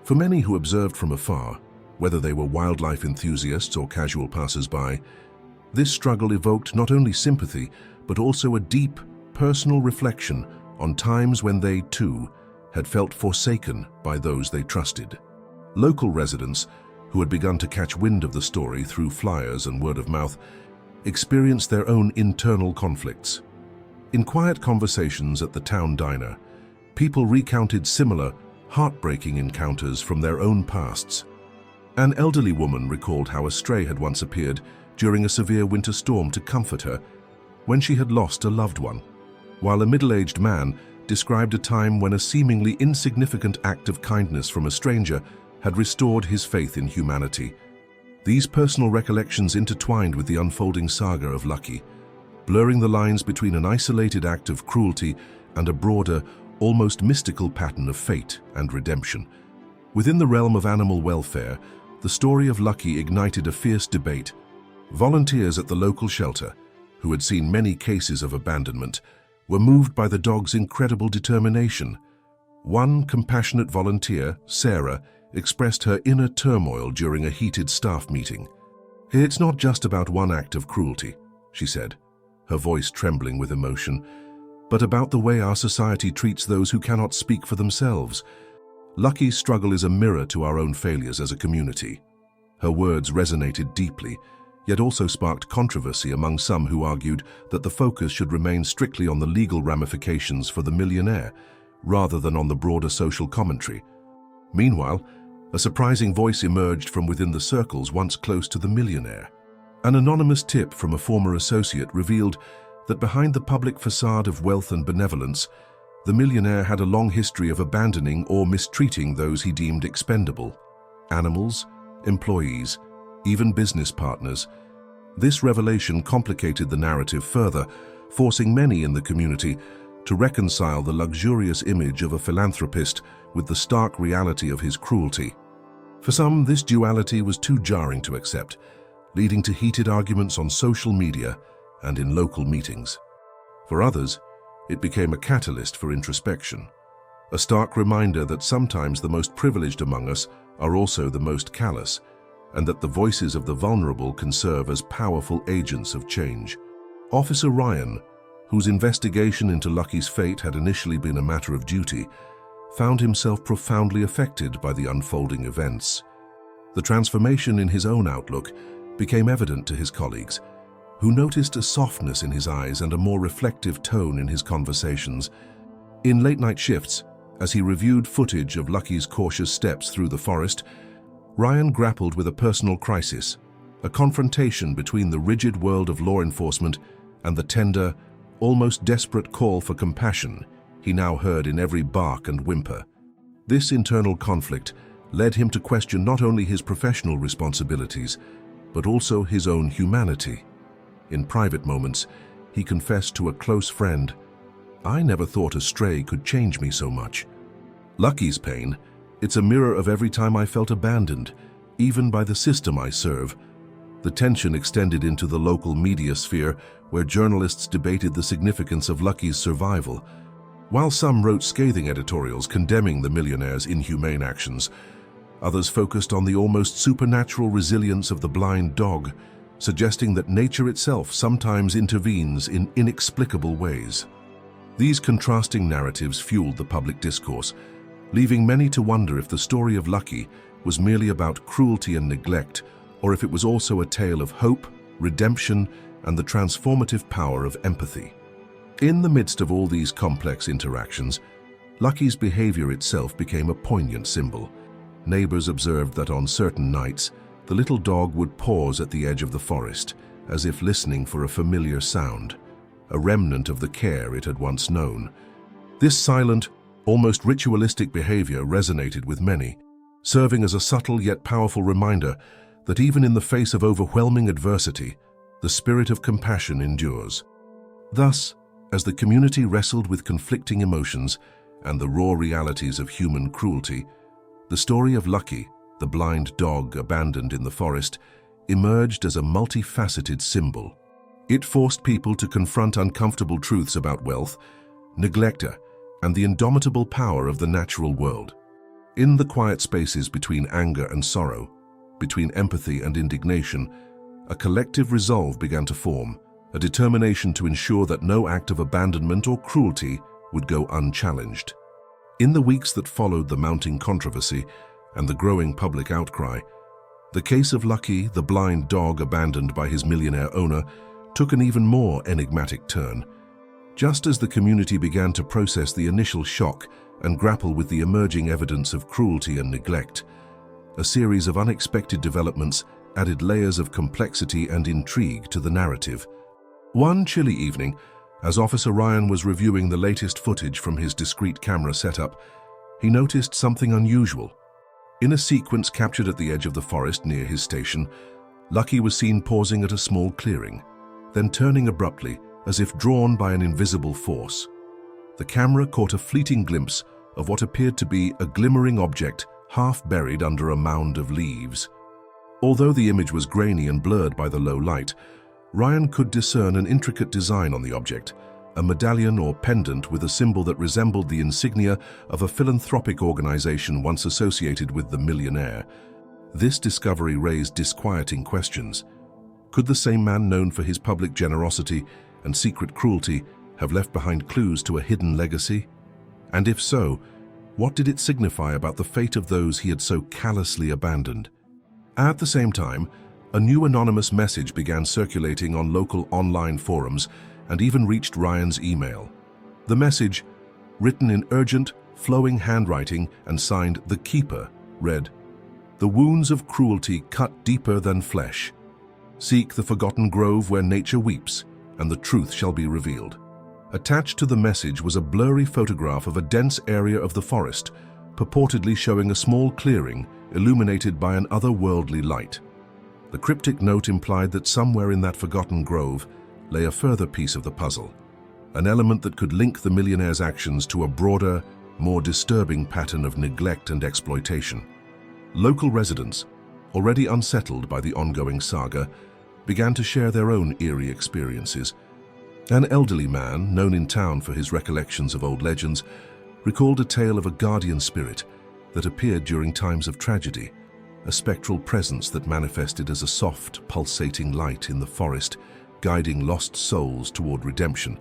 For many who observed from afar, whether they were wildlife enthusiasts or casual passers-by, this struggle evoked not only sympathy, but also a deep, personal reflection on times when they, too, had felt forsaken by those they trusted. Local residents, who had begun to catch wind of the story through flyers and word of mouth, experienced their own internal conflicts. In quiet conversations at the town diner, people recounted similar, heartbreaking encounters from their own pasts. An elderly woman recalled how a stray had once appeared during a severe winter storm to comfort her when she had lost a loved one, while a middle-aged man described a time when a seemingly insignificant act of kindness from a stranger had restored his faith in humanity. These personal recollections intertwined with the unfolding saga of Lucky, blurring the lines between an isolated act of cruelty and a broader, almost mystical pattern of fate and redemption. Within the realm of animal welfare, the story of Lucky ignited a fierce debate. Volunteers at the local shelter, who had seen many cases of abandonment, were moved by the dog's incredible determination. One compassionate volunteer, Sarah, expressed her inner turmoil during a heated staff meeting. "It's not just about one act of cruelty," she said, her voice trembling with emotion, "but about the way our society treats those who cannot speak for themselves. Lucky's struggle is a mirror to our own failures as a community." Her words resonated deeply, yet also sparked controversy among some who argued that the focus should remain strictly on the legal ramifications for the millionaire, rather than on the broader social commentary. Meanwhile, a surprising voice emerged from within the circles once close to the millionaire. An anonymous tip from a former associate revealed that behind the public facade of wealth and benevolence, the millionaire had a long history of abandoning or mistreating those he deemed expendable: animals, employees, even business partners. This revelation complicated the narrative further, forcing many in the community to reconcile the luxurious image of a philanthropist with the stark reality of his cruelty. For some, this duality was too jarring to accept, leading to heated arguments on social media and in local meetings. For others, it became a catalyst for introspection, a stark reminder that sometimes the most privileged among us are also the most callous, and that the voices of the vulnerable can serve as powerful agents of change. Officer Ryan, whose investigation into Lucky's fate had initially been a matter of duty, found himself profoundly affected by the unfolding events. The transformation in his own outlook became evident to his colleagues, who noticed a softness in his eyes and a more reflective tone in his conversations. In late-night shifts, as he reviewed footage of Lucky's cautious steps through the forest, Ryan grappled with a personal crisis, a confrontation between the rigid world of law enforcement and the tender, almost desperate call for compassion he now heard in every bark and whimper. This internal conflict led him to question not only his professional responsibilities, but also his own humanity. In private moments, he confessed to a close friend, "I never thought a stray could change me so much." Lucky's pain, it's a mirror of every time I felt abandoned, even by the system I serve. The tension extended into the local media sphere, where journalists debated the significance of Lucky's survival. While some wrote scathing editorials condemning the millionaire's inhumane actions, others focused on the almost supernatural resilience of the blind dog, suggesting that nature itself sometimes intervenes in inexplicable ways. These contrasting narratives fueled the public discourse, leaving many to wonder if the story of Lucky was merely about cruelty and neglect, or if it was also a tale of hope, redemption, and the transformative power of empathy. In the midst of all these complex interactions, Lucky's behavior itself became a poignant symbol. Neighbors observed that on certain nights, the little dog would pause at the edge of the forest, as if listening for a familiar sound, a remnant of the care it had once known. This silent, almost ritualistic behavior resonated with many, serving as a subtle yet powerful reminder that even in the face of overwhelming adversity, the spirit of compassion endures. Thus, as the community wrestled with conflicting emotions and the raw realities of human cruelty, the story of Lucky, the blind dog abandoned in the forest, emerged as a multifaceted symbol. It forced people to confront uncomfortable truths about wealth, neglect, and the indomitable power of the natural world. In the quiet spaces between anger and sorrow, between empathy and indignation, a collective resolve began to form, a determination to ensure that no act of abandonment or cruelty would go unchallenged. In the weeks that followed the mounting controversy and the growing public outcry, the case of Lucky, the blind dog abandoned by his millionaire owner, took an even more enigmatic turn. Just as the community began to process the initial shock and grapple with the emerging evidence of cruelty and neglect, a series of unexpected developments added layers of complexity and intrigue to the narrative. One chilly evening, as Officer Ryan was reviewing the latest footage from his discreet camera setup, he noticed something unusual. In a sequence captured at the edge of the forest near his station, Lucky was seen pausing at a small clearing, then turning abruptly as if drawn by an invisible force. The camera caught a fleeting glimpse of what appeared to be a glimmering object half buried under a mound of leaves. Although the image was grainy and blurred by the low light, Ryan could discern an intricate design on the object, a medallion or pendant with a symbol that resembled the insignia of a philanthropic organization once associated with the Millionaire. This discovery raised disquieting questions. Could the same man known for his public generosity and secret cruelty have left behind clues to a hidden legacy? And if so, what did it signify about the fate of those he had so callously abandoned? At the same time, a new anonymous message began circulating on local online forums and even reached Ryan's email. The message, written in urgent, flowing handwriting and signed "The Keeper," read, "The wounds of cruelty cut deeper than flesh. Seek the forgotten grove where nature weeps, and the truth shall be revealed." Attached to the message was a blurry photograph of a dense area of the forest, purportedly showing a small clearing illuminated by an otherworldly light. The cryptic note implied that somewhere in that forgotten grove lay a further piece of the puzzle, an element that could link the millionaire's actions to a broader, more disturbing pattern of neglect and exploitation. Local residents, already unsettled by the ongoing saga, began to share their own eerie experiences. An elderly man, known in town for his recollections of old legends, recalled a tale of a guardian spirit that appeared during times of tragedy, a spectral presence that manifested as a soft, pulsating light in the forest, guiding lost souls toward redemption.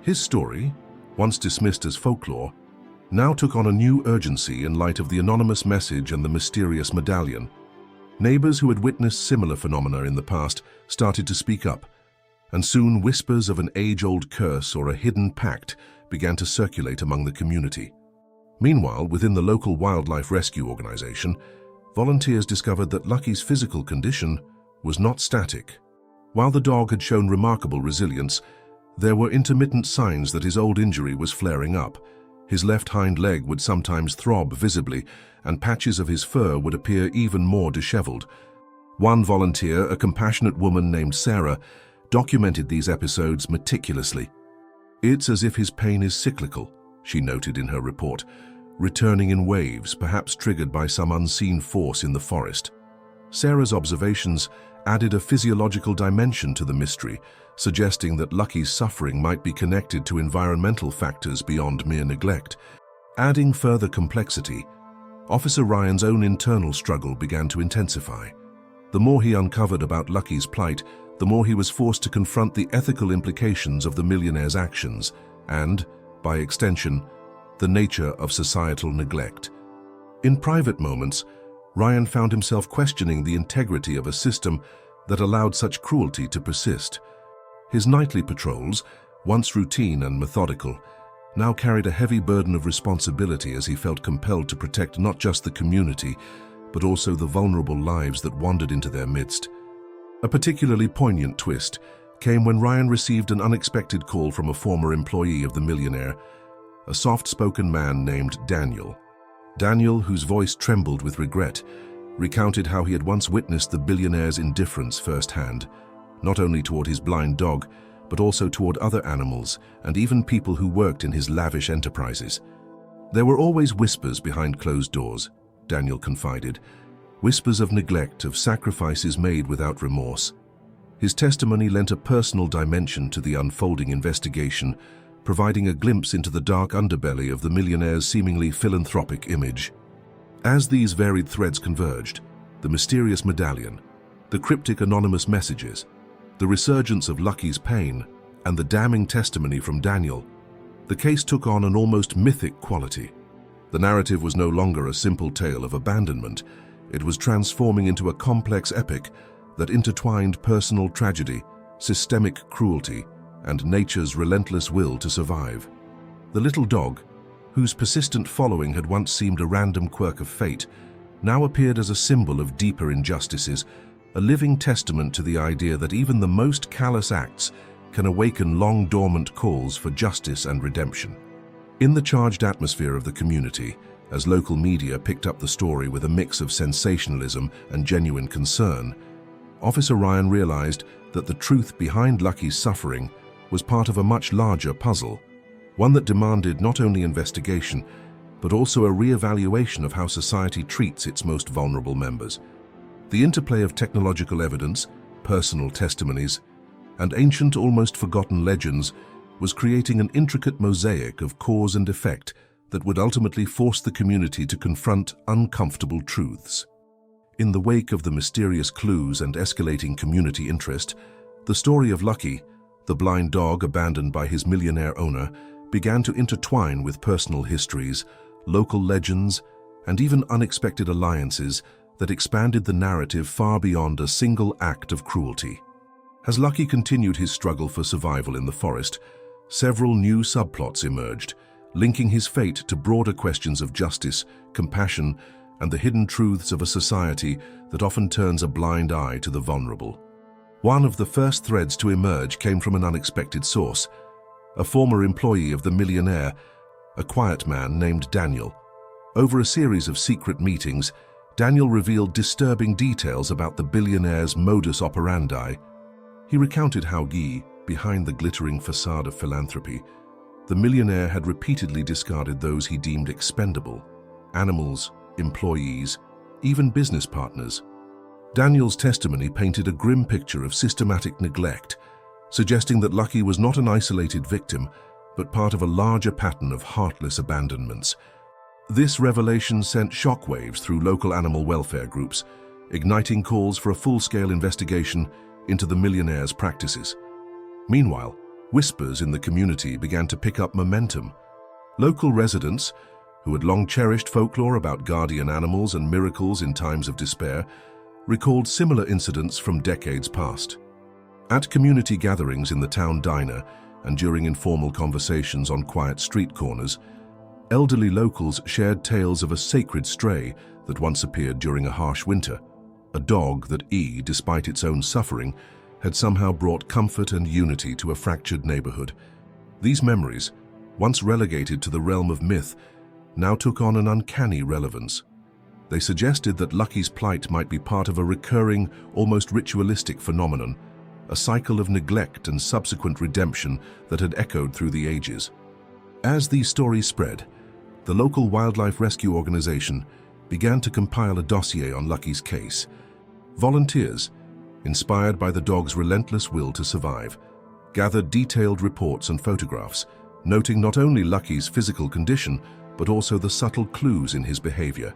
His story, once dismissed as folklore, now took on a new urgency in light of the anonymous message and the mysterious medallion. Neighbors who had witnessed similar phenomena in the past started to speak up, and soon whispers of an age-old curse or a hidden pact began to circulate among the community. Meanwhile, within the local wildlife rescue organization, volunteers discovered that Lucky's physical condition was not static. While the dog had shown remarkable resilience, there were intermittent signs that his old injury was flaring up. His left hind leg would sometimes throb visibly, and patches of his fur would appear even more disheveled. One volunteer, a compassionate woman named Sarah, documented these episodes meticulously. "It's as if his pain is cyclical," she noted in her report, "returning in waves, perhaps triggered by some unseen force in the forest." Sarah's observations added a physiological dimension to the mystery, suggesting that Lucky's suffering might be connected to environmental factors beyond mere neglect. Adding further complexity, Officer Ryan's own internal struggle began to intensify. The more he uncovered about Lucky's plight, the more he was forced to confront the ethical implications of the Millionaire's actions and, by extension, the nature of societal neglect. In private moments, Ryan found himself questioning the integrity of a system that allowed such cruelty to persist. His nightly patrols, once routine and methodical, now carried a heavy burden of responsibility as he felt compelled to protect not just the community, but also the vulnerable lives that wandered into their midst. A particularly poignant twist came when Ryan received an unexpected call from a former employee of the Millionaire, a soft-spoken man named Daniel. Daniel, whose voice trembled with regret, recounted how he had once witnessed the billionaire's indifference firsthand, not only toward his blind dog, but also toward other animals and even people who worked in his lavish enterprises. "There were always whispers behind closed doors," Daniel confided, "whispers of neglect, of sacrifices made without remorse." His testimony lent a personal dimension to the unfolding investigation, providing a glimpse into the dark underbelly of the Millionaire's seemingly philanthropic image. As these varied threads converged, the mysterious medallion, the cryptic anonymous messages, the resurgence of Lucky's pain, and the damning testimony from Daniel, the case took on an almost mythic quality. The narrative was no longer a simple tale of abandonment. It was transforming into a complex epic that intertwined personal tragedy, systemic cruelty, and nature's relentless will to survive. The little dog, whose persistent following had once seemed a random quirk of fate, now appeared as a symbol of deeper injustices, a living testament to the idea that even the most callous acts can awaken long-dormant calls for justice and redemption. In the charged atmosphere of the community, as local media picked up the story with a mix of sensationalism and genuine concern, Officer Ryan realized that the truth behind Lucky's suffering was part of a much larger puzzle, one that demanded not only investigation, but also a re-evaluation of how society treats its most vulnerable members. The interplay of technological evidence, personal testimonies, and ancient, almost forgotten legends was creating an intricate mosaic of cause and effect that would ultimately force the community to confront uncomfortable truths. In the wake of the mysterious clues and escalating community interest, the story of Lucky, the blind dog abandoned by his millionaire owner, began to intertwine with personal histories, local legends, and even unexpected alliances that expanded the narrative far beyond a single act of cruelty. As Lucky continued his struggle for survival in the forest, several new subplots emerged, linking his fate to broader questions of justice, compassion, and the hidden truths of a society that often turns a blind eye to the vulnerable. One of the first threads to emerge came from an unexpected source, a former employee of the Millionaire, a quiet man named Daniel. Over a series of secret meetings, Daniel revealed disturbing details about the billionaire's modus operandi. He recounted how, behind the glittering facade of philanthropy, the millionaire had repeatedly discarded those he deemed expendable: animals, employees, even business partners. Daniel's testimony painted a grim picture of systematic neglect, suggesting that Lucky was not an isolated victim, but part of a larger pattern of heartless abandonments. This revelation sent shockwaves through local animal welfare groups, igniting calls for a full-scale investigation into the Millionaire's practices. Meanwhile, whispers in the community began to pick up momentum. Local residents, who had long cherished folklore about guardian animals and miracles in times of despair, recalled similar incidents from decades past. At community gatherings in the town diner and during informal conversations on quiet street corners, elderly locals shared tales of a sacred stray that once appeared during a harsh winter, a dog that, despite its own suffering, had somehow brought comfort and unity to a fractured neighborhood. These memories, once relegated to the realm of myth, now took on an uncanny relevance. They suggested that Lucky's plight might be part of a recurring, almost ritualistic phenomenon, a cycle of neglect and subsequent redemption that had echoed through the ages. As these stories spread, the local wildlife rescue organization began to compile a dossier on Lucky's case. Volunteers, inspired by the dog's relentless will to survive, gathered detailed reports and photographs, noting not only Lucky's physical condition, but also the subtle clues in his behavior.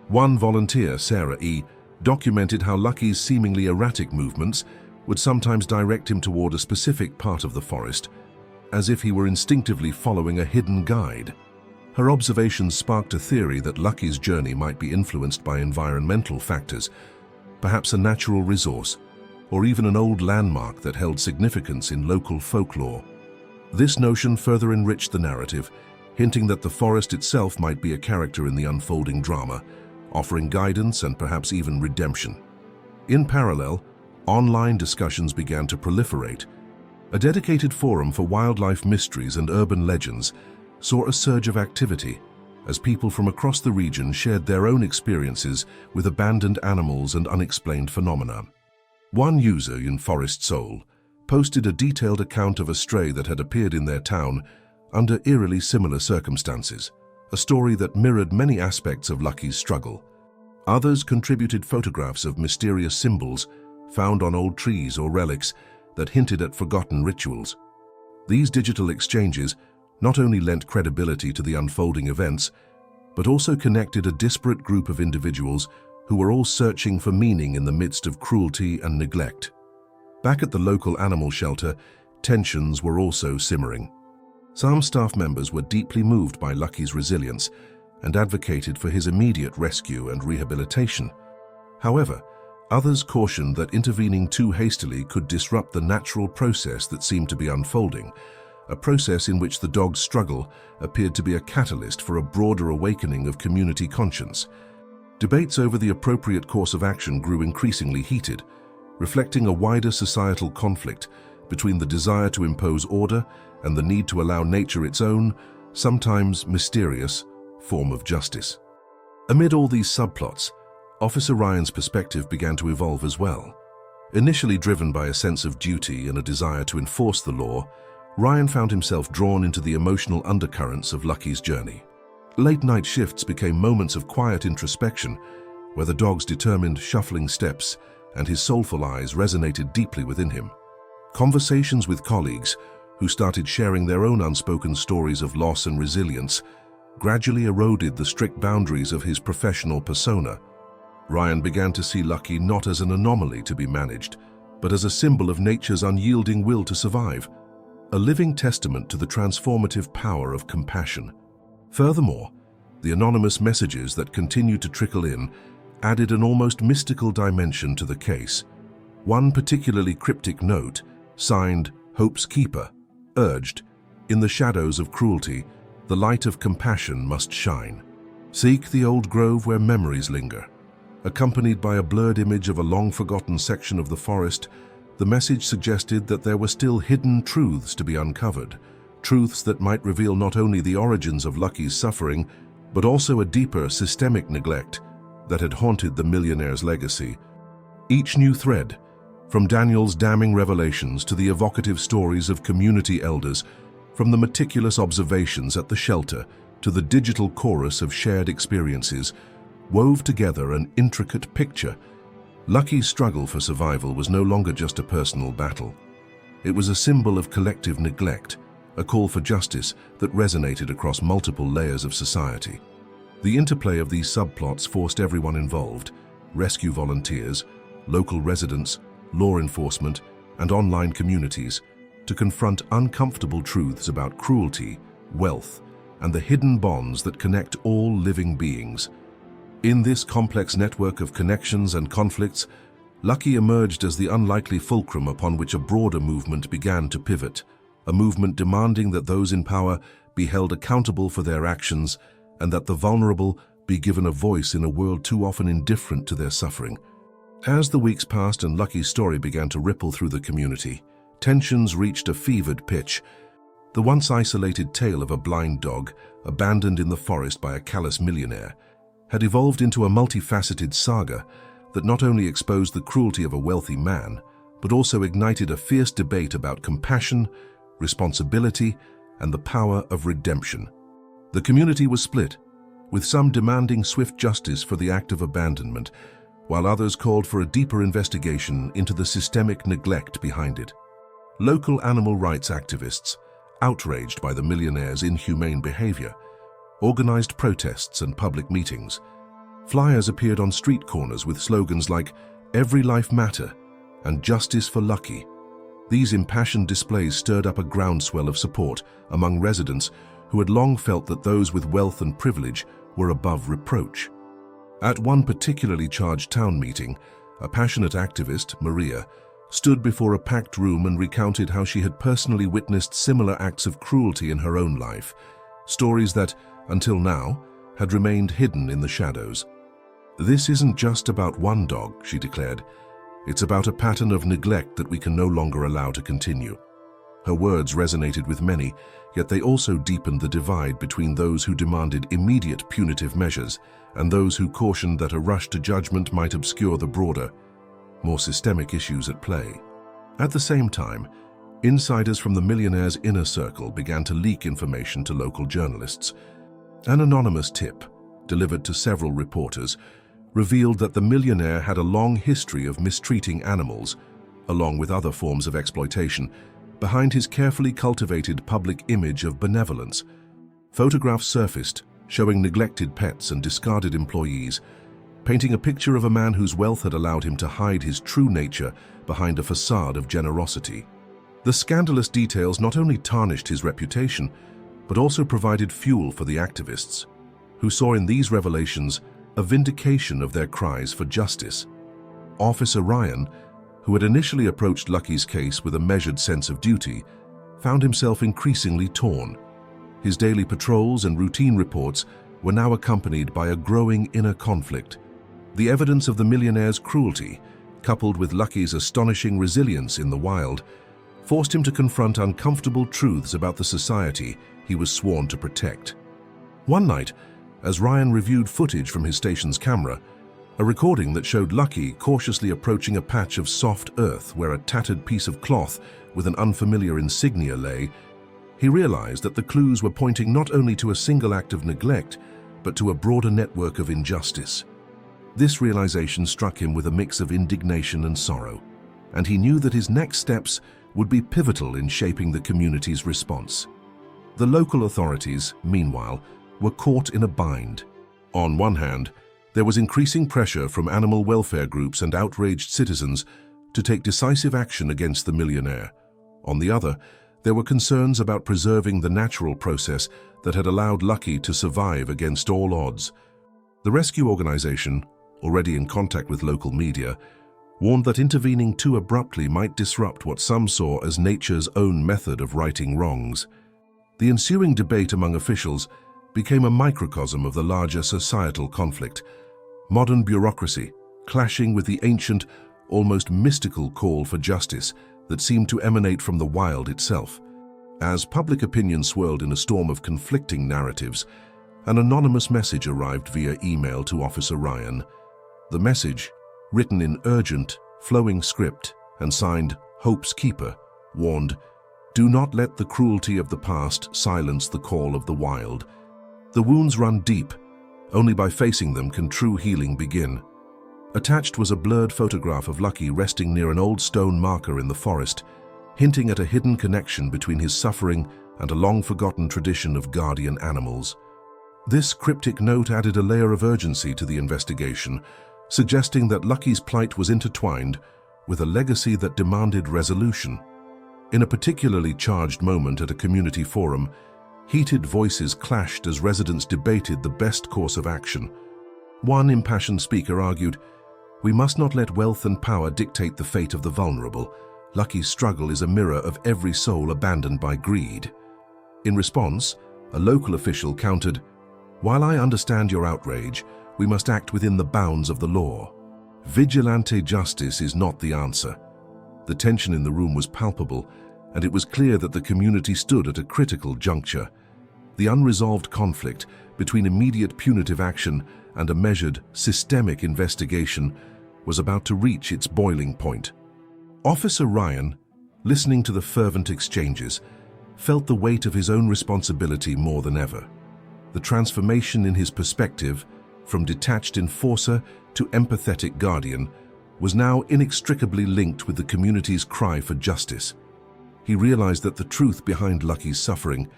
One volunteer, Sarah E., documented how Lucky's seemingly erratic movements would sometimes direct him toward a specific part of the forest, as if he were instinctively following a hidden guide. Her observations sparked a theory that Lucky's journey might be influenced by environmental factors, perhaps a natural resource, or even an old landmark that held significance in local folklore. This notion further enriched the narrative, hinting that the forest itself might be a character in the unfolding drama, offering guidance and perhaps even redemption. In parallel, online discussions began to proliferate. A dedicated forum for wildlife mysteries and urban legends saw a surge of activity as people from across the region shared their own experiences with abandoned animals and unexplained phenomena. One user in Forest Soul posted a detailed account of a stray that had appeared in their town under eerily similar circumstances, a story that mirrored many aspects of Lucky's struggle. Others contributed photographs of mysterious symbols found on old trees or relics that hinted at forgotten rituals. These digital exchanges not only lent credibility to the unfolding events, but also connected a disparate group of individuals who were all searching for meaning in the midst of cruelty and neglect. Back at the local animal shelter, tensions were also simmering. Some staff members were deeply moved by Lucky's resilience and advocated for his immediate rescue and rehabilitation. However, others cautioned that intervening too hastily could disrupt the natural process that seemed to be unfolding, a process in which the dog's struggle appeared to be a catalyst for a broader awakening of community conscience. Debates over the appropriate course of action grew increasingly heated, reflecting a wider societal conflict between the desire to impose order and the need to allow nature its own, sometimes mysterious, form of justice. Amid all these subplots, Officer Ryan's perspective began to evolve as well. Initially driven by a sense of duty and a desire to enforce the law, Ryan found himself drawn into the emotional undercurrents of Lucky's journey. Late-night shifts became moments of quiet introspection, where the dog's determined, shuffling steps and his soulful eyes resonated deeply within him. Conversations with colleagues, who started sharing their own unspoken stories of loss and resilience, gradually eroded the strict boundaries of his professional persona. Ryan began to see Lucky not as an anomaly to be managed, but as a symbol of nature's unyielding will to survive, a living testament to the transformative power of compassion. Furthermore, the anonymous messages that continued to trickle in added an almost mystical dimension to the case. One particularly cryptic note, signed Hope's Keeper, urged, "In the shadows of cruelty, the light of compassion must shine. Seek the old grove where memories linger." Accompanied by a blurred image of a long-forgotten section of the forest, the message suggested that there were still hidden truths to be uncovered, truths that might reveal not only the origins of Lucky's suffering, but also a deeper systemic neglect that had haunted the Millionaire's legacy. Each new thread, from Daniel's damning revelations to the evocative stories of community elders, from the meticulous observations at the shelter to the digital chorus of shared experiences, wove together an intricate picture. Lucky's struggle for survival was no longer just a personal battle. It was a symbol of collective neglect, a call for justice that resonated across multiple layers of society. The interplay of these subplots forced everyone involved, rescue volunteers, local residents, law enforcement, and online communities, to confront uncomfortable truths about cruelty, wealth, and the hidden bonds that connect all living beings. In this complex network of connections and conflicts, Lucky emerged as the unlikely fulcrum upon which a broader movement began to pivot, a movement demanding that those in power be held accountable for their actions and that the vulnerable be given a voice in a world too often indifferent to their suffering. As the weeks passed and Lucky's story began to ripple through the community, tensions reached a fevered pitch. The once isolated tale of a blind dog, abandoned in the forest by a callous millionaire, had evolved into a multifaceted saga that not only exposed the cruelty of a wealthy man, but also ignited a fierce debate about compassion, responsibility, and the power of redemption. The community was split, with some demanding swift justice for the act of abandonment, while others called for a deeper investigation into the systemic neglect behind it. Local animal rights activists, outraged by the millionaire's inhumane behavior, organized protests and public meetings. Flyers appeared on street corners with slogans like "Every Life Matter" and "Justice for Lucky." These impassioned displays stirred up a groundswell of support among residents who had long felt that those with wealth and privilege were above reproach. At one particularly charged town meeting, a passionate activist, Maria, stood before a packed room and recounted how she had personally witnessed similar acts of cruelty in her own life, stories that, until now, had remained hidden in the shadows. "This isn't just about one dog," she declared. "It's about a pattern of neglect that we can no longer allow to continue." Her words resonated with many, yet they also deepened the divide between those who demanded immediate punitive measures and those who cautioned that a rush to judgment might obscure the broader, more systemic issues at play. At the same time, insiders from the millionaire's inner circle began to leak information to local journalists. An anonymous tip, delivered to several reporters, revealed that the millionaire had a long history of mistreating animals, along with other forms of exploitation, behind his carefully cultivated public image of benevolence. Photographs surfaced, showing neglected pets and discarded employees, painting a picture of a man whose wealth had allowed him to hide his true nature behind a facade of generosity. The scandalous details not only tarnished his reputation, but also provided fuel for the activists, who saw in these revelations a vindication of their cries for justice. Officer Ryan, who had initially approached Lucky's case with a measured sense of duty, found himself increasingly torn. His daily patrols and routine reports were now accompanied by a growing inner conflict. The evidence of the millionaire's cruelty, coupled with Lucky's astonishing resilience in the wild, forced him to confront uncomfortable truths about the society he was sworn to protect. One night, as Ryan reviewed footage from his station's camera, a recording that showed Lucky cautiously approaching a patch of soft earth where a tattered piece of cloth with an unfamiliar insignia lay, he realized that the clues were pointing not only to a single act of neglect, but to a broader network of injustice. This realization struck him with a mix of indignation and sorrow, and he knew that his next steps would be pivotal in shaping the community's response. The local authorities, meanwhile, were caught in a bind. On one hand, there was increasing pressure from animal welfare groups and outraged citizens to take decisive action against the millionaire. On the other, there were concerns about preserving the natural process that had allowed Lucky to survive against all odds. The rescue organization, already in contact with local media, warned that intervening too abruptly might disrupt what some saw as nature's own method of righting wrongs. The ensuing debate among officials became a microcosm of the larger societal conflict, modern bureaucracy clashing with the ancient, almost mystical call for justice that seemed to emanate from the wild itself. As public opinion swirled in a storm of conflicting narratives, an anonymous message arrived via email to Officer Ryan. The message, written in urgent, flowing script and signed Hope's Keeper, warned, "Do not let the cruelty of the past silence the call of the wild. The wounds run deep, Only by facing them can true healing begin. Attached was a blurred photograph of Lucky resting near an old stone marker in the forest, hinting at a hidden connection between his suffering and a long-forgotten tradition of guardian animals. This cryptic note added a layer of urgency to the investigation, suggesting that Lucky's plight was intertwined with a legacy that demanded resolution. In a particularly charged moment at a community forum, heated voices clashed as residents debated the best course of action. One impassioned speaker argued, "We must not let wealth and power dictate the fate of the vulnerable. Lucky's struggle is a mirror of every soul abandoned by greed." In response, a local official countered, "While I understand your outrage, we must act within the bounds of the law. Vigilante justice is not the answer." The tension in the room was palpable, and it was clear that the community stood at a critical juncture. The unresolved conflict between immediate punitive action and a measured, systemic investigation was about to reach its boiling point. Officer Ryan, listening to the fervent exchanges, felt the weight of his own responsibility more than ever. The transformation in his perspective, from detached enforcer to empathetic guardian, was now inextricably linked with the community's cry for justice. He realized that the truth behind Lucky's suffering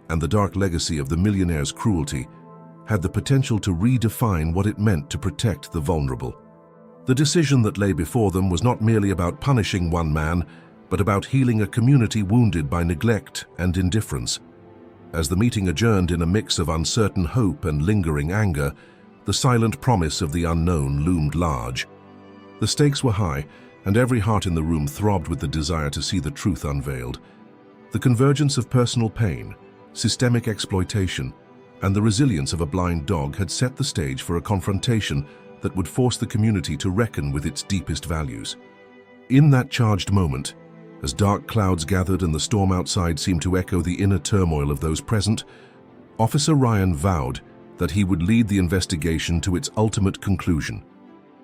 and the dark legacy of the Millionaire's cruelty had the potential to redefine what it meant to protect the vulnerable. The decision that lay before them was not merely about punishing one man, but about healing a community wounded by neglect and indifference. As the meeting adjourned in a mix of uncertain hope and lingering anger, the silent promise of the unknown loomed large. The stakes were high, and every heart in the room throbbed with the desire to see the truth unveiled. The convergence of personal pain, systemic exploitation, and the resilience of a blind dog had set the stage for a confrontation that would force the community to reckon with its deepest values. In that charged moment, as dark clouds gathered and the storm outside seemed to echo the inner turmoil of those present, Officer Ryan vowed that he would lead the investigation to its ultimate conclusion.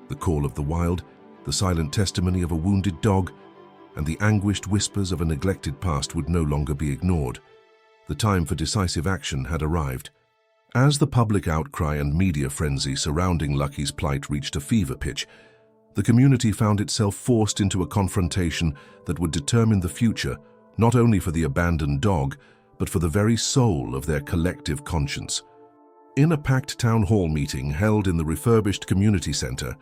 The call of the wild, the silent testimony of a wounded dog, and the anguished whispers of a neglected past would no longer be ignored. The time for decisive action had arrived. As the public outcry and media frenzy surrounding Lucky's plight reached a fever pitch, the community found itself forced into a confrontation that would determine the future, not only for the abandoned dog, but for the very soul of their collective conscience. In a packed town hall meeting held in the refurbished community center,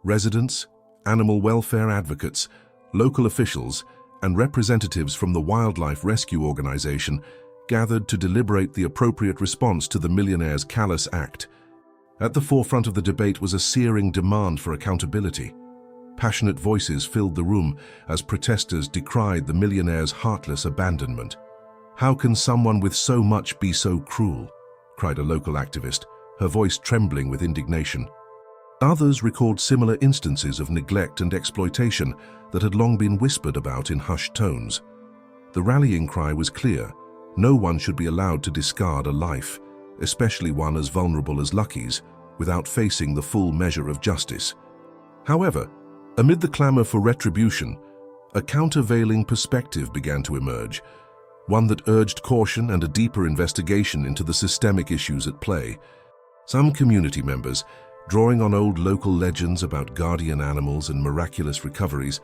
residents, animal welfare advocates, local officials, and representatives from the wildlife rescue organization gathered to deliberate the appropriate response to the Millionaire's callous act. At the forefront of the debate was a searing demand for accountability. Passionate voices filled the room as protesters decried the Millionaire's heartless abandonment. "How can someone with so much be so cruel?" cried a local activist, her voice trembling with indignation. Others recalled similar instances of neglect and exploitation that had long been whispered about in hushed tones. The rallying cry was clear: no one should be allowed to discard a life, especially one as vulnerable as Lucky's, without facing the full measure of justice. However, amid the clamor for retribution, a countervailing perspective began to emerge, one that urged caution and a deeper investigation into the systemic issues at play. Some community members, drawing on old local legends about guardian animals and miraculous recoveries,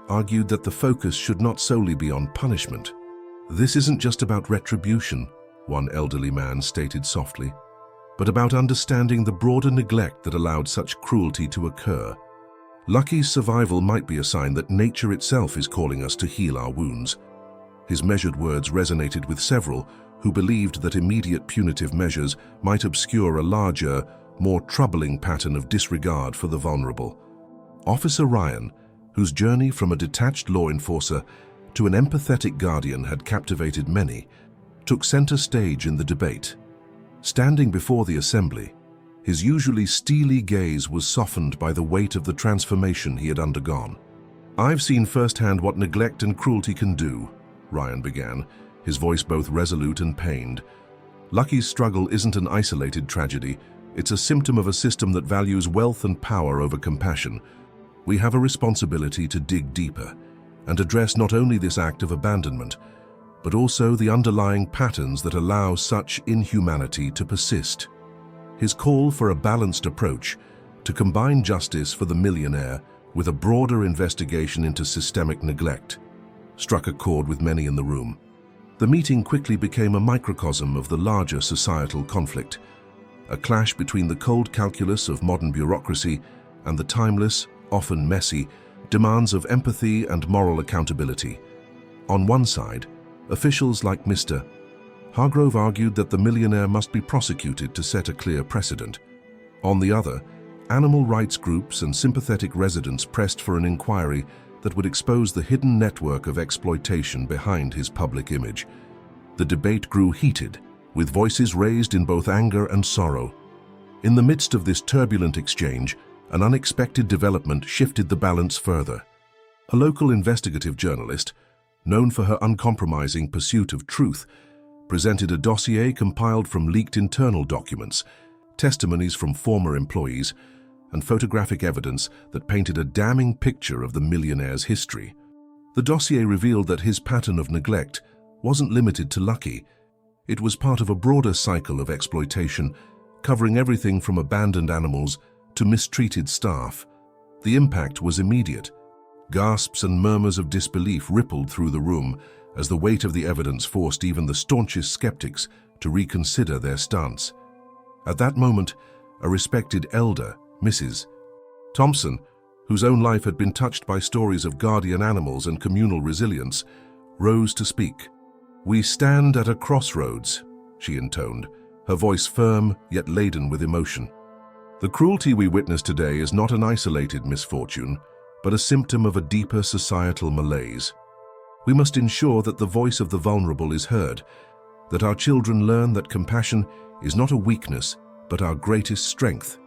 argued that the focus should not solely be on punishment. "This isn't just about retribution," one elderly man stated softly, "but about understanding the broader neglect that allowed such cruelty to occur. Lucky's survival might be a sign that nature itself is calling us to heal our wounds." His measured words resonated with several who believed that immediate punitive measures might obscure a larger, more troubling pattern of disregard for the vulnerable. Officer Ryan, whose journey from a detached law enforcer to an empathetic guardian had captivated many, took center stage in the debate. Standing before the assembly, his usually steely gaze was softened by the weight of the transformation he had undergone. "I've seen firsthand what neglect and cruelty can do," Ryan began, his voice both resolute and pained. "Lucky's struggle isn't an isolated tragedy. It's a symptom of a system that values wealth and power over compassion. We have a responsibility to dig deeper and address not only this act of abandonment, but also the underlying patterns that allow such inhumanity to persist." His call for a balanced approach to combine justice for the millionaire with a broader investigation into systemic neglect struck a chord with many in the room. The meeting quickly became a microcosm of the larger societal conflict, a clash between the cold calculus of modern bureaucracy and the timeless, often messy, demands of empathy and moral accountability. On one side, officials like Mr. Hargrove argued that the millionaire must be prosecuted to set a clear precedent. On the other, animal rights groups and sympathetic residents pressed for an inquiry that would expose the hidden network of exploitation behind his public image. The debate grew heated, with voices raised in both anger and sorrow. In the midst of this turbulent exchange, an unexpected development shifted the balance further. A local investigative journalist, known for her uncompromising pursuit of truth, presented a dossier compiled from leaked internal documents, testimonies from former employees, and photographic evidence that painted a damning picture of the millionaire's history. The dossier revealed that his pattern of neglect wasn't limited to Lucky. It was part of a broader cycle of exploitation, covering everything from abandoned animals to mistreated staff. The impact was immediate. Gasps and murmurs of disbelief rippled through the room as the weight of the evidence forced even the staunchest skeptics to reconsider their stance. At that moment, a respected elder, Mrs. Thompson, whose own life had been touched by stories of guardian animals and communal resilience, rose to speak. "We stand at a crossroads," she intoned, her voice firm yet laden with emotion. "The cruelty we witness today is not an isolated misfortune, but a symptom of a deeper societal malaise. We must ensure that the voice of the vulnerable is heard, that our children learn that compassion is not a weakness, but our greatest strength."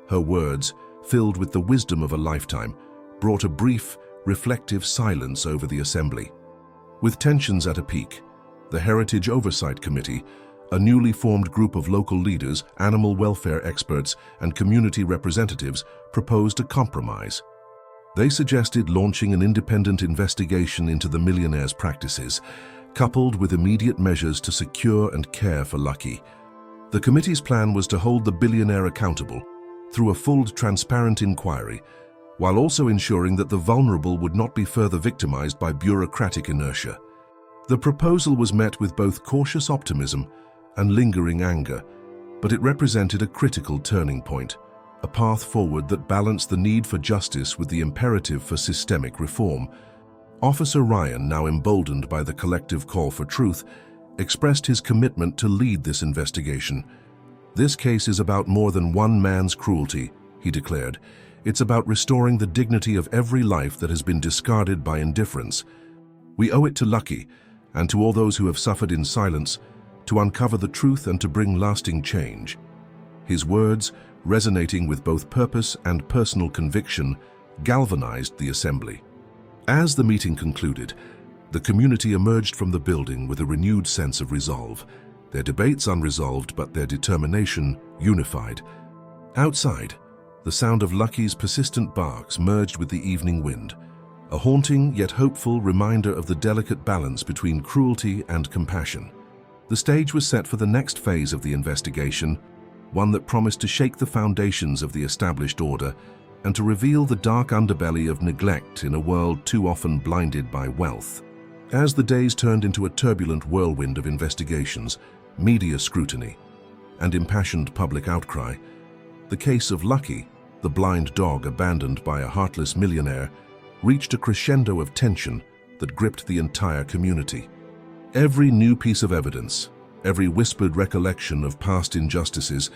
Her words, filled with the wisdom of a lifetime, brought a brief, reflective silence over the assembly. With tensions at a peak, the Heritage Oversight Committee, a newly formed group of local leaders, animal welfare experts, and community representatives, proposed a compromise. They suggested launching an independent investigation into the millionaire's practices, coupled with immediate measures to secure and care for Lucky. The committee's plan was to hold the billionaire accountable through a full, transparent inquiry, while also ensuring that the vulnerable would not be further victimized by bureaucratic inertia. The proposal was met with both cautious optimism and lingering anger, but it represented a critical turning point, a path forward that balanced the need for justice with the imperative for systemic reform. Officer Ryan, now emboldened by the collective call for truth, expressed his commitment to lead this investigation. "This case is about more than one man's cruelty," he declared. "It's about restoring the dignity of every life that has been discarded by indifference. We owe it to Lucky, and to all those who have suffered in silence, to uncover the truth and to bring lasting change." His words, resonating with both purpose and personal conviction, galvanized the assembly. As the meeting concluded, the community emerged from the building with a renewed sense of resolve, their debates unresolved but their determination unified. Outside, the sound of Lucky's persistent barks merged with the evening wind, a haunting yet hopeful reminder of the delicate balance between cruelty and compassion. The stage was set for the next phase of the investigation, one that promised to shake the foundations of the established order and to reveal the dark underbelly of neglect in a world too often blinded by wealth. As the days turned into a turbulent whirlwind of investigations, media scrutiny, and impassioned public outcry, the case of Lucky, the blind dog abandoned by a heartless millionaire, reached a crescendo of tension that gripped the entire community. Every new piece of evidence, every whispered recollection of past injustices,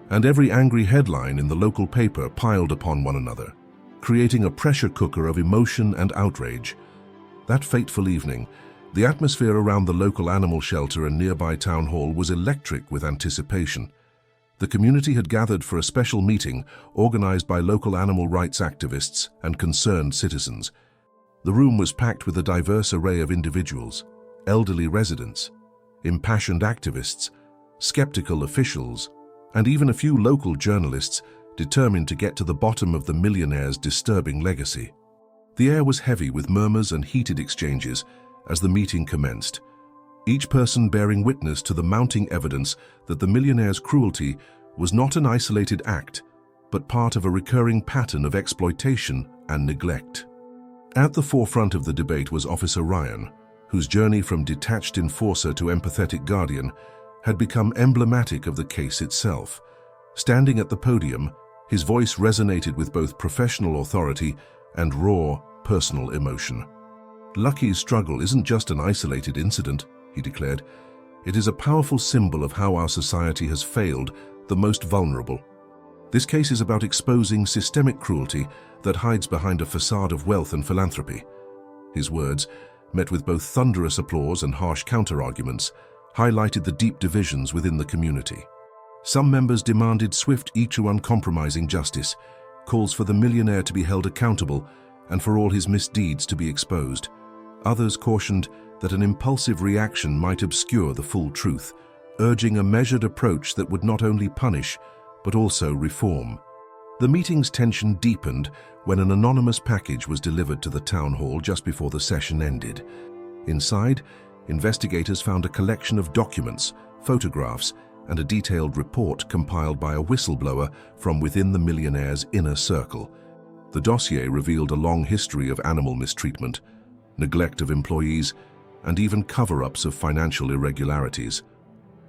and every angry headline in the local paper piled upon one another, creating a pressure cooker of emotion and outrage. That fateful evening, the atmosphere around the local animal shelter and nearby town hall was electric with anticipation. The community had gathered for a special meeting organized by local animal rights activists and concerned citizens. The room was packed with a diverse array of individuals, elderly residents, impassioned activists, skeptical officials, and even a few local journalists determined to get to the bottom of the millionaire's disturbing legacy. The air was heavy with murmurs and heated exchanges as the meeting commenced, each person bearing witness to the mounting evidence that the millionaire's cruelty was not an isolated act, but part of a recurring pattern of exploitation and neglect. At the forefront of the debate was Officer Ryan, whose journey from detached enforcer to empathetic guardian had become emblematic of the case itself. Standing at the podium, his voice resonated with both professional authority and raw, personal emotion. "Lucky's struggle isn't just an isolated incident," he declared. "It is a powerful symbol of how our society has failed the most vulnerable. This case is about exposing systemic cruelty that hides behind a facade of wealth and philanthropy." His words, met with both thunderous applause and harsh counter-arguments, highlighted the deep divisions within the community. Some members demanded swift yet uncompromising justice, calls for the millionaire to be held accountable and for all his misdeeds to be exposed. Others cautioned that an impulsive reaction might obscure the full truth, urging a measured approach that would not only punish, but also reform. The meeting's tension deepened when an anonymous package was delivered to the town hall just before the session ended. Inside, investigators found a collection of documents, photographs, and a detailed report compiled by a whistleblower from within the millionaire's inner circle. The dossier revealed a long history of animal mistreatment, neglect of employees, and even cover-ups of financial irregularities.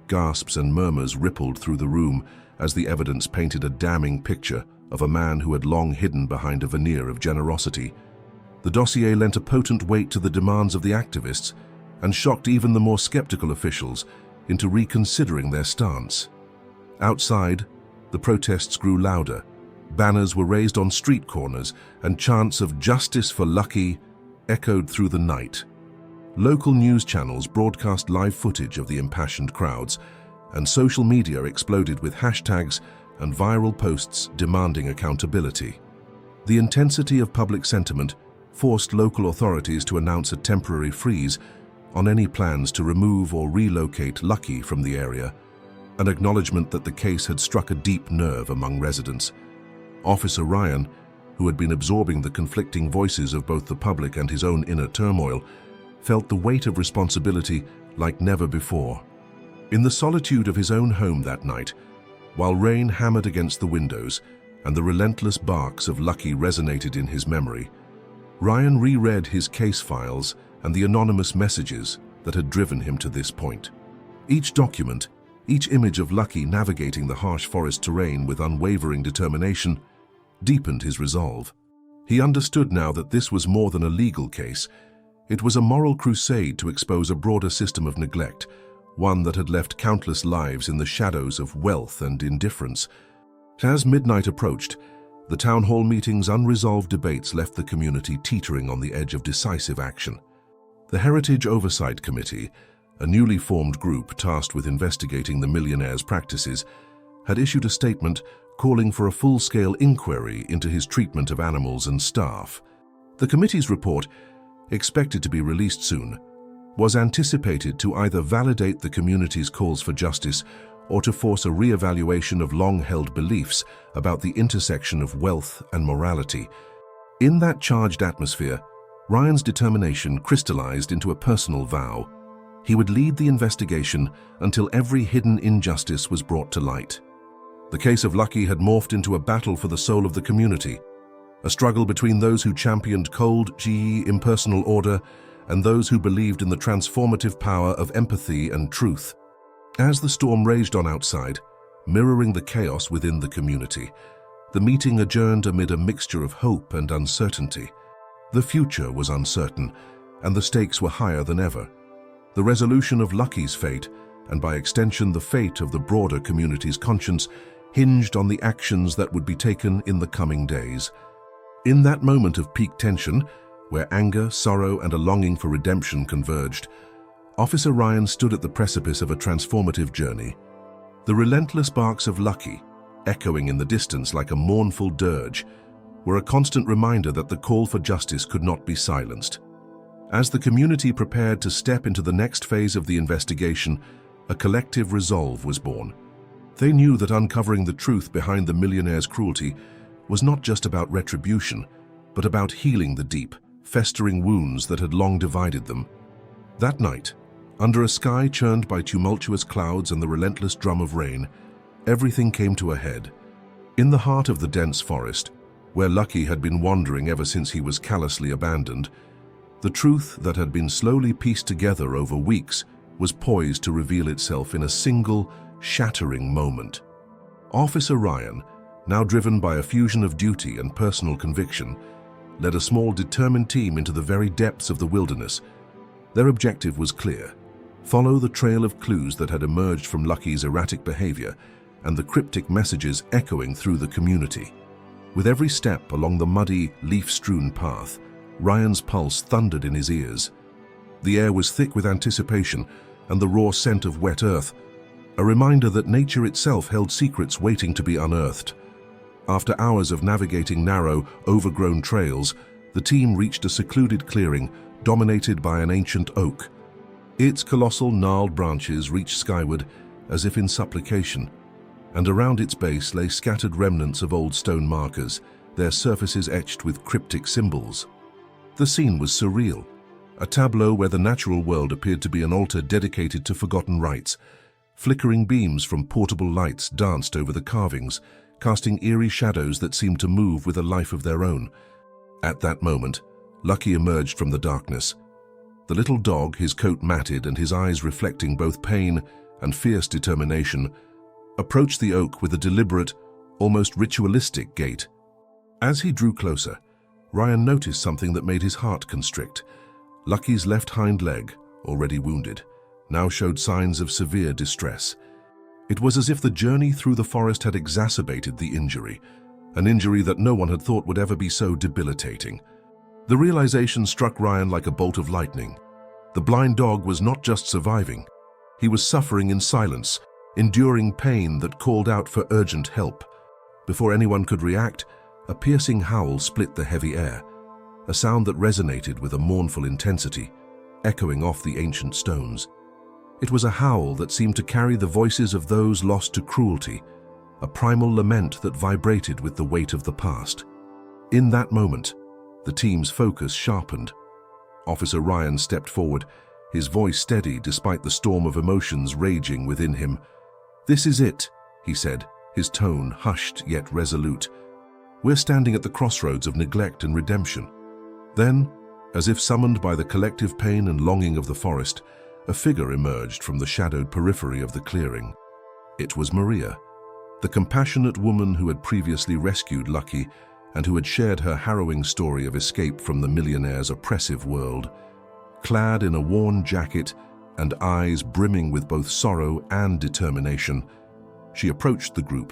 Gasps and murmurs rippled through the room as the evidence painted a damning picture of a man who had long hidden behind a veneer of generosity. The dossier lent a potent weight to the demands of the activists and shocked even the more skeptical officials into reconsidering their stance. Outside, the protests grew louder. Banners were raised on street corners, and chants of "Justice for Lucky" echoed through the night. Local news channels broadcast live footage of the impassioned crowds, and social media exploded with hashtags and viral posts demanding accountability. The intensity of public sentiment forced local authorities to announce a temporary freeze on any plans to remove or relocate Lucky from the area, an acknowledgement that the case had struck a deep nerve among residents. Officer Ryan, who had been absorbing the conflicting voices of both the public and his own inner turmoil, felt the weight of responsibility like never before. In the solitude of his own home that night, while rain hammered against the windows and the relentless barks of Lucky resonated in his memory, Ryan reread his case files and the anonymous messages that had driven him to this point. Each document, each image of Lucky navigating the harsh forest terrain with unwavering determination, deepened his resolve. He understood now that this was more than a legal case. It was a moral crusade to expose a broader system of neglect, one that had left countless lives in the shadows of wealth and indifference. As midnight approached, the town hall meeting's unresolved debates left the community teetering on the edge of decisive action. The Heritage Oversight Committee, a newly formed group tasked with investigating the millionaire's practices, had issued a statement calling for a full-scale inquiry into his treatment of animals and staff. The committee's report, expected to be released soon, was anticipated to either validate the community's calls for justice or to force a re-evaluation of long-held beliefs about the intersection of wealth and morality. In that charged atmosphere, Ryan's determination crystallized into a personal vow. He would lead the investigation until every hidden injustice was brought to light. The case of Lucky had morphed into a battle for the soul of the community, a struggle between those who championed cold, impersonal order and those who believed in the transformative power of empathy and truth. As the storm raged on outside, mirroring the chaos within the community, the meeting adjourned amid a mixture of hope and uncertainty. The future was uncertain, and the stakes were higher than ever. The resolution of Lucky's fate, and by extension the fate of the broader community's conscience, hinged on the actions that would be taken in the coming days. In that moment of peak tension, where anger, sorrow, and a longing for redemption converged, Officer Ryan stood at the precipice of a transformative journey. The relentless barks of Lucky, echoing in the distance like a mournful dirge, were a constant reminder that the call for justice could not be silenced. As the community prepared to step into the next phase of the investigation, a collective resolve was born. They knew that uncovering the truth behind the millionaire's cruelty was not just about retribution, but about healing the deep, festering wounds that had long divided them. That night, under a sky churned by tumultuous clouds and the relentless drum of rain, everything came to a head. In the heart of the dense forest, where Lucky had been wandering ever since he was callously abandoned, the truth that had been slowly pieced together over weeks was poised to reveal itself in a single, shattering moment. Officer Ryan, now driven by a fusion of duty and personal conviction, led a small, determined team into the very depths of the wilderness. Their objective was clear: follow the trail of clues that had emerged from Lucky's erratic behavior and the cryptic messages echoing through the community. With every step along the muddy, leaf-strewn path, Ryan's pulse thundered in his ears. The air was thick with anticipation and the raw scent of wet earth, a reminder that nature itself held secrets waiting to be unearthed. After hours of navigating narrow, overgrown trails, the team reached a secluded clearing dominated by an ancient oak. Its colossal, gnarled branches reached skyward as if in supplication, and around its base lay scattered remnants of old stone markers, their surfaces etched with cryptic symbols. The scene was surreal, a tableau where the natural world appeared to be an altar dedicated to forgotten rites. Flickering beams from portable lights danced over the carvings, casting eerie shadows that seemed to move with a life of their own. At that moment, Lucky emerged from the darkness. The little dog, his coat matted and his eyes reflecting both pain and fierce determination, approached the oak with a deliberate, almost ritualistic gait. As he drew closer, Ryan noticed something that made his heart constrict. Lucky's left hind leg, already wounded, now showed signs of severe distress. It was as if the journey through the forest had exacerbated the injury, an injury that no one had thought would ever be so debilitating. The realization struck Ryan like a bolt of lightning. The blind dog was not just surviving. He was suffering in silence, enduring pain that called out for urgent help. Before anyone could react, a piercing howl split the heavy air, a sound that resonated with a mournful intensity, echoing off the ancient stones. It was a howl that seemed to carry the voices of those lost to cruelty, a primal lament that vibrated with the weight of the past. In that moment, the team's focus sharpened. Officer Ryan stepped forward, his voice steady despite the storm of emotions raging within him. "This is it," he said, his tone hushed yet resolute. "We're standing at the crossroads of neglect and redemption." Then, as if summoned by the collective pain and longing of the forest, a figure emerged from the shadowed periphery of the clearing. It was Maria, the compassionate woman who had previously rescued Lucky and who had shared her harrowing story of escape from the Millionaire's oppressive world. Clad in a worn jacket and eyes brimming with both sorrow and determination, she approached the group.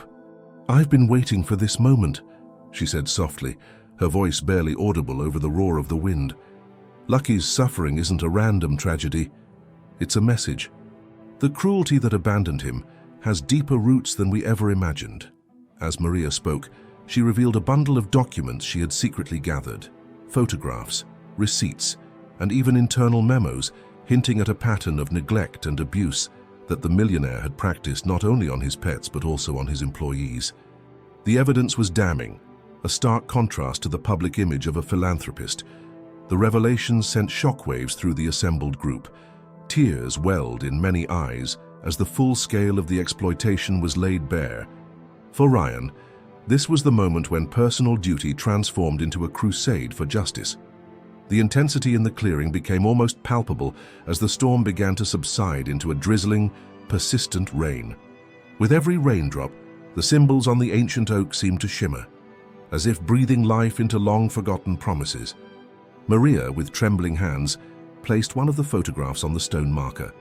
"I've been waiting for this moment," she said softly, her voice barely audible over the roar of the wind. "Lucky's suffering isn't a random tragedy. It's a message. The cruelty that abandoned him has deeper roots than we ever imagined." As Maria spoke, she revealed a bundle of documents she had secretly gathered, photographs, receipts, and even internal memos hinting at a pattern of neglect and abuse that the millionaire had practiced not only on his pets but also on his employees. The evidence was damning, a stark contrast to the public image of a philanthropist. The revelations sent shockwaves through the assembled group. Tears welled in many eyes as the full scale of the exploitation was laid bare. For Ryan, this was the moment when personal duty transformed into a crusade for justice. The intensity in the clearing became almost palpable as the storm began to subside into a drizzling, persistent rain. With every raindrop, the symbols on the ancient oak seemed to shimmer, as if breathing life into long-forgotten promises. Maria, with trembling hands, placed one of the photographs on the stone marker.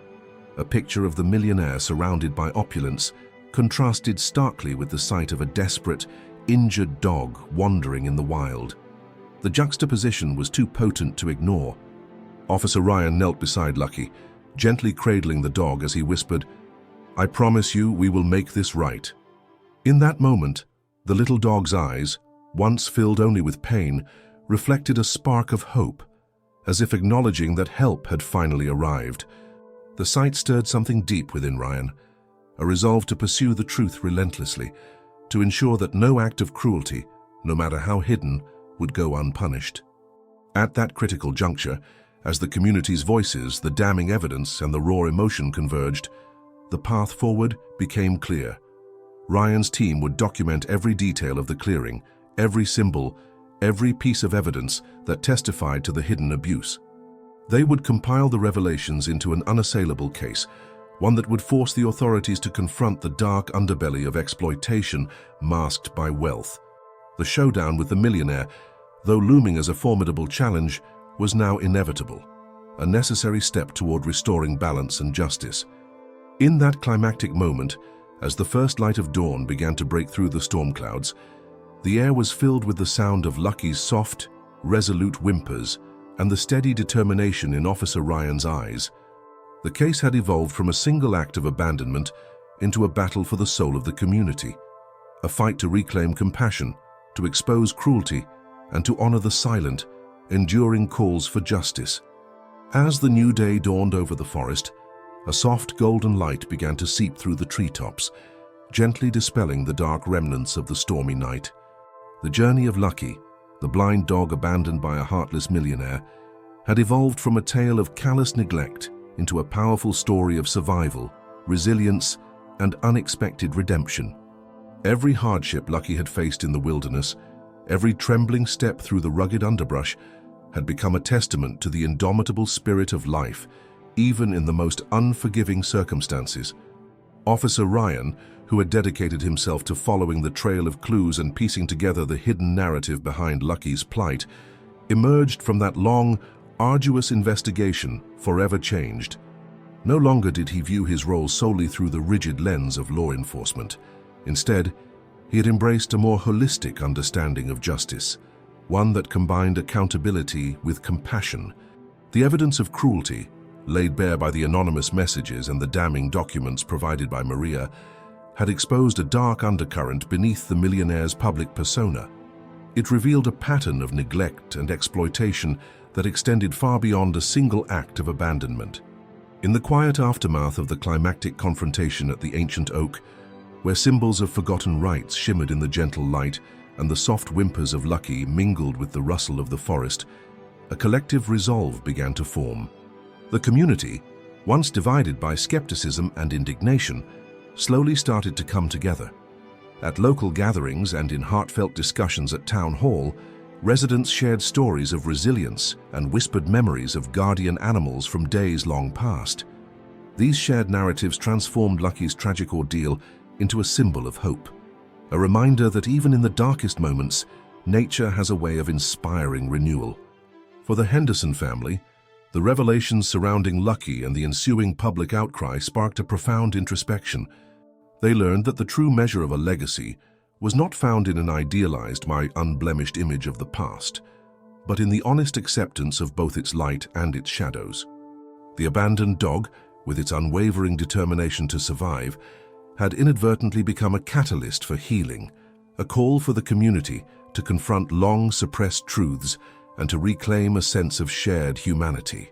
A picture of the millionaire surrounded by opulence contrasted starkly with the sight of a desperate, injured dog wandering in the wild. The juxtaposition was too potent to ignore. Officer Ryan knelt beside Lucky, gently cradling the dog as he whispered, "I promise you we will make this right." In that moment, the little dog's eyes, once filled only with pain, reflected a spark of hope, as if acknowledging that help had finally arrived. The sight stirred something deep within Ryan, a resolve to pursue the truth relentlessly, to ensure that no act of cruelty, no matter how hidden, would go unpunished. At that critical juncture, as the community's voices, the damning evidence, and the raw emotion converged, the path forward became clear. Ryan's team would document every detail of the clearing, every symbol, every piece of evidence that testified to the hidden abuse. They would compile the revelations into an unassailable case, one that would force the authorities to confront the dark underbelly of exploitation masked by wealth. The showdown with the millionaire, though looming as a formidable challenge, was now inevitable, a necessary step toward restoring balance and justice. In that climactic moment, as the first light of dawn began to break through the storm clouds, the air was filled with the sound of Lucky's soft, resolute whimpers and the steady determination in Officer Ryan's eyes. The case had evolved from a single act of abandonment into a battle for the soul of the community, a fight to reclaim compassion, to expose cruelty, and to honor the silent, enduring calls for justice. As the new day dawned over the forest, a soft golden light began to seep through the treetops, gently dispelling the dark remnants of the stormy night. The journey of Lucky, the blind dog abandoned by a heartless millionaire, had evolved from a tale of callous neglect into a powerful story of survival, resilience, and unexpected redemption. Every hardship Lucky had faced in the wilderness, every trembling step through the rugged underbrush, had become a testament to the indomitable spirit of life, even in the most unforgiving circumstances. Officer Ryan, who had dedicated himself to following the trail of clues and piecing together the hidden narrative behind Lucky's plight, emerged from that long, arduous investigation forever changed. No longer did he view his role solely through the rigid lens of law enforcement. Instead, he had embraced a more holistic understanding of justice, one that combined accountability with compassion. The evidence of cruelty, laid bare by the anonymous messages and the damning documents provided by Maria, had exposed a dark undercurrent beneath the millionaire's public persona. It revealed a pattern of neglect and exploitation that extended far beyond a single act of abandonment. In the quiet aftermath of the climactic confrontation at the ancient oak, where symbols of forgotten rights shimmered in the gentle light and the soft whimpers of Lucky mingled with the rustle of the forest, a collective resolve began to form. The community, once divided by skepticism and indignation, slowly started to come together. At local gatherings and in heartfelt discussions at town hall, residents shared stories of resilience and whispered memories of guardian animals from days long past. These shared narratives transformed Lucky's tragic ordeal into a symbol of hope, a reminder that even in the darkest moments, nature has a way of inspiring renewal. For the Henderson family, the revelations surrounding Lucky and the ensuing public outcry sparked a profound introspection. They learned that the true measure of a legacy was not found in an idealized, unblemished image of the past, but in the honest acceptance of both its light and its shadows. The abandoned dog, with its unwavering determination to survive, had inadvertently become a catalyst for healing, a call for the community to confront long-suppressed truths and to reclaim a sense of shared humanity.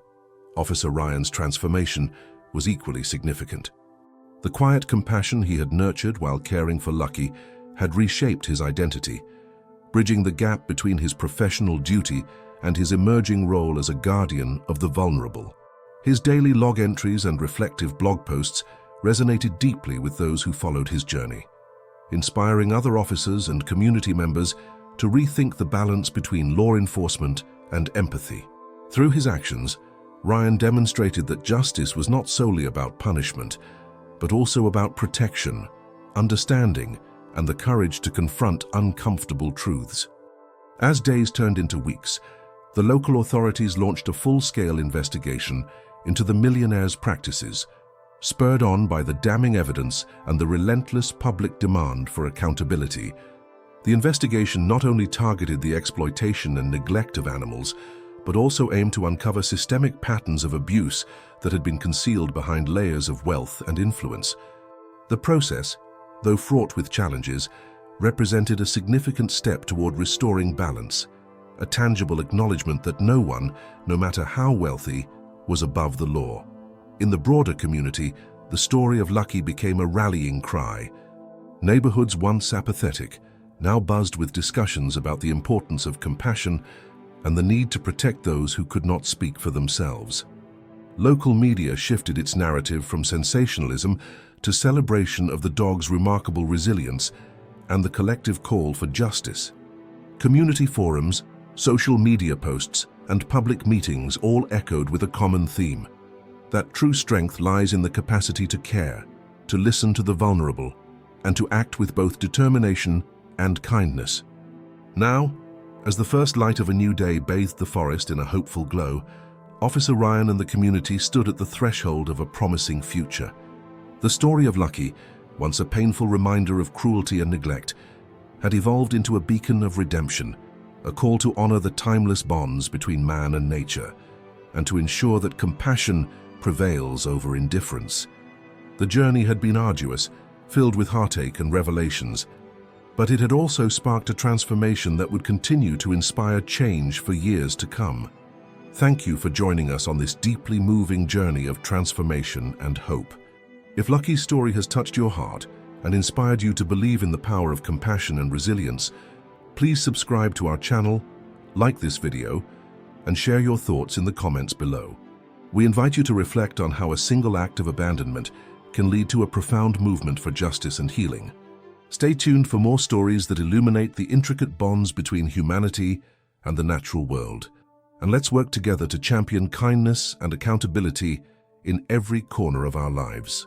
Officer Ryan's transformation was equally significant. The quiet compassion he had nurtured while caring for Lucky had reshaped his identity, bridging the gap between his professional duty and his emerging role as a guardian of the vulnerable. His daily log entries and reflective blog posts resonated deeply with those who followed his journey, inspiring other officers and community members to rethink the balance between law enforcement and empathy. Through his actions, Ryan demonstrated that justice was not solely about punishment, but also about protection, understanding, and the courage to confront uncomfortable truths. As days turned into weeks, the local authorities launched a full-scale investigation into the millionaire's practices, spurred on by the damning evidence and the relentless public demand for accountability. The investigation not only targeted the exploitation and neglect of animals, but also aimed to uncover systemic patterns of abuse that had been concealed behind layers of wealth and influence. The process, though fraught with challenges, represented a significant step toward restoring balance, a tangible acknowledgement that no one, no matter how wealthy, was above the law. In the broader community, the story of Lucky became a rallying cry. Neighborhoods once apathetic now buzzed with discussions about the importance of compassion and the need to protect those who could not speak for themselves. Local media shifted its narrative from sensationalism to celebration of the dog's remarkable resilience and the collective call for justice. Community forums, social media posts, and public meetings all echoed with a common theme: that true strength lies in the capacity to care, to listen to the vulnerable, and to act with both determination and kindness. Now, as the first light of a new day bathed the forest in a hopeful glow, Officer Ryan and the community stood at the threshold of a promising future. The story of Lucky, once a painful reminder of cruelty and neglect, had evolved into a beacon of redemption, a call to honor the timeless bonds between man and nature, and to ensure that compassion prevails over indifference. The journey had been arduous, filled with heartache and revelations, but it had also sparked a transformation that would continue to inspire change for years to come. Thank you for joining us on this deeply moving journey of transformation and hope. If Lucky's story has touched your heart and inspired you to believe in the power of compassion and resilience, please subscribe to our channel, like this video, and share your thoughts in the comments below. We invite you to reflect on how a single act of abandonment can lead to a profound movement for justice and healing. Stay tuned for more stories that illuminate the intricate bonds between humanity and the natural world. And let's work together to champion kindness and accountability in every corner of our lives.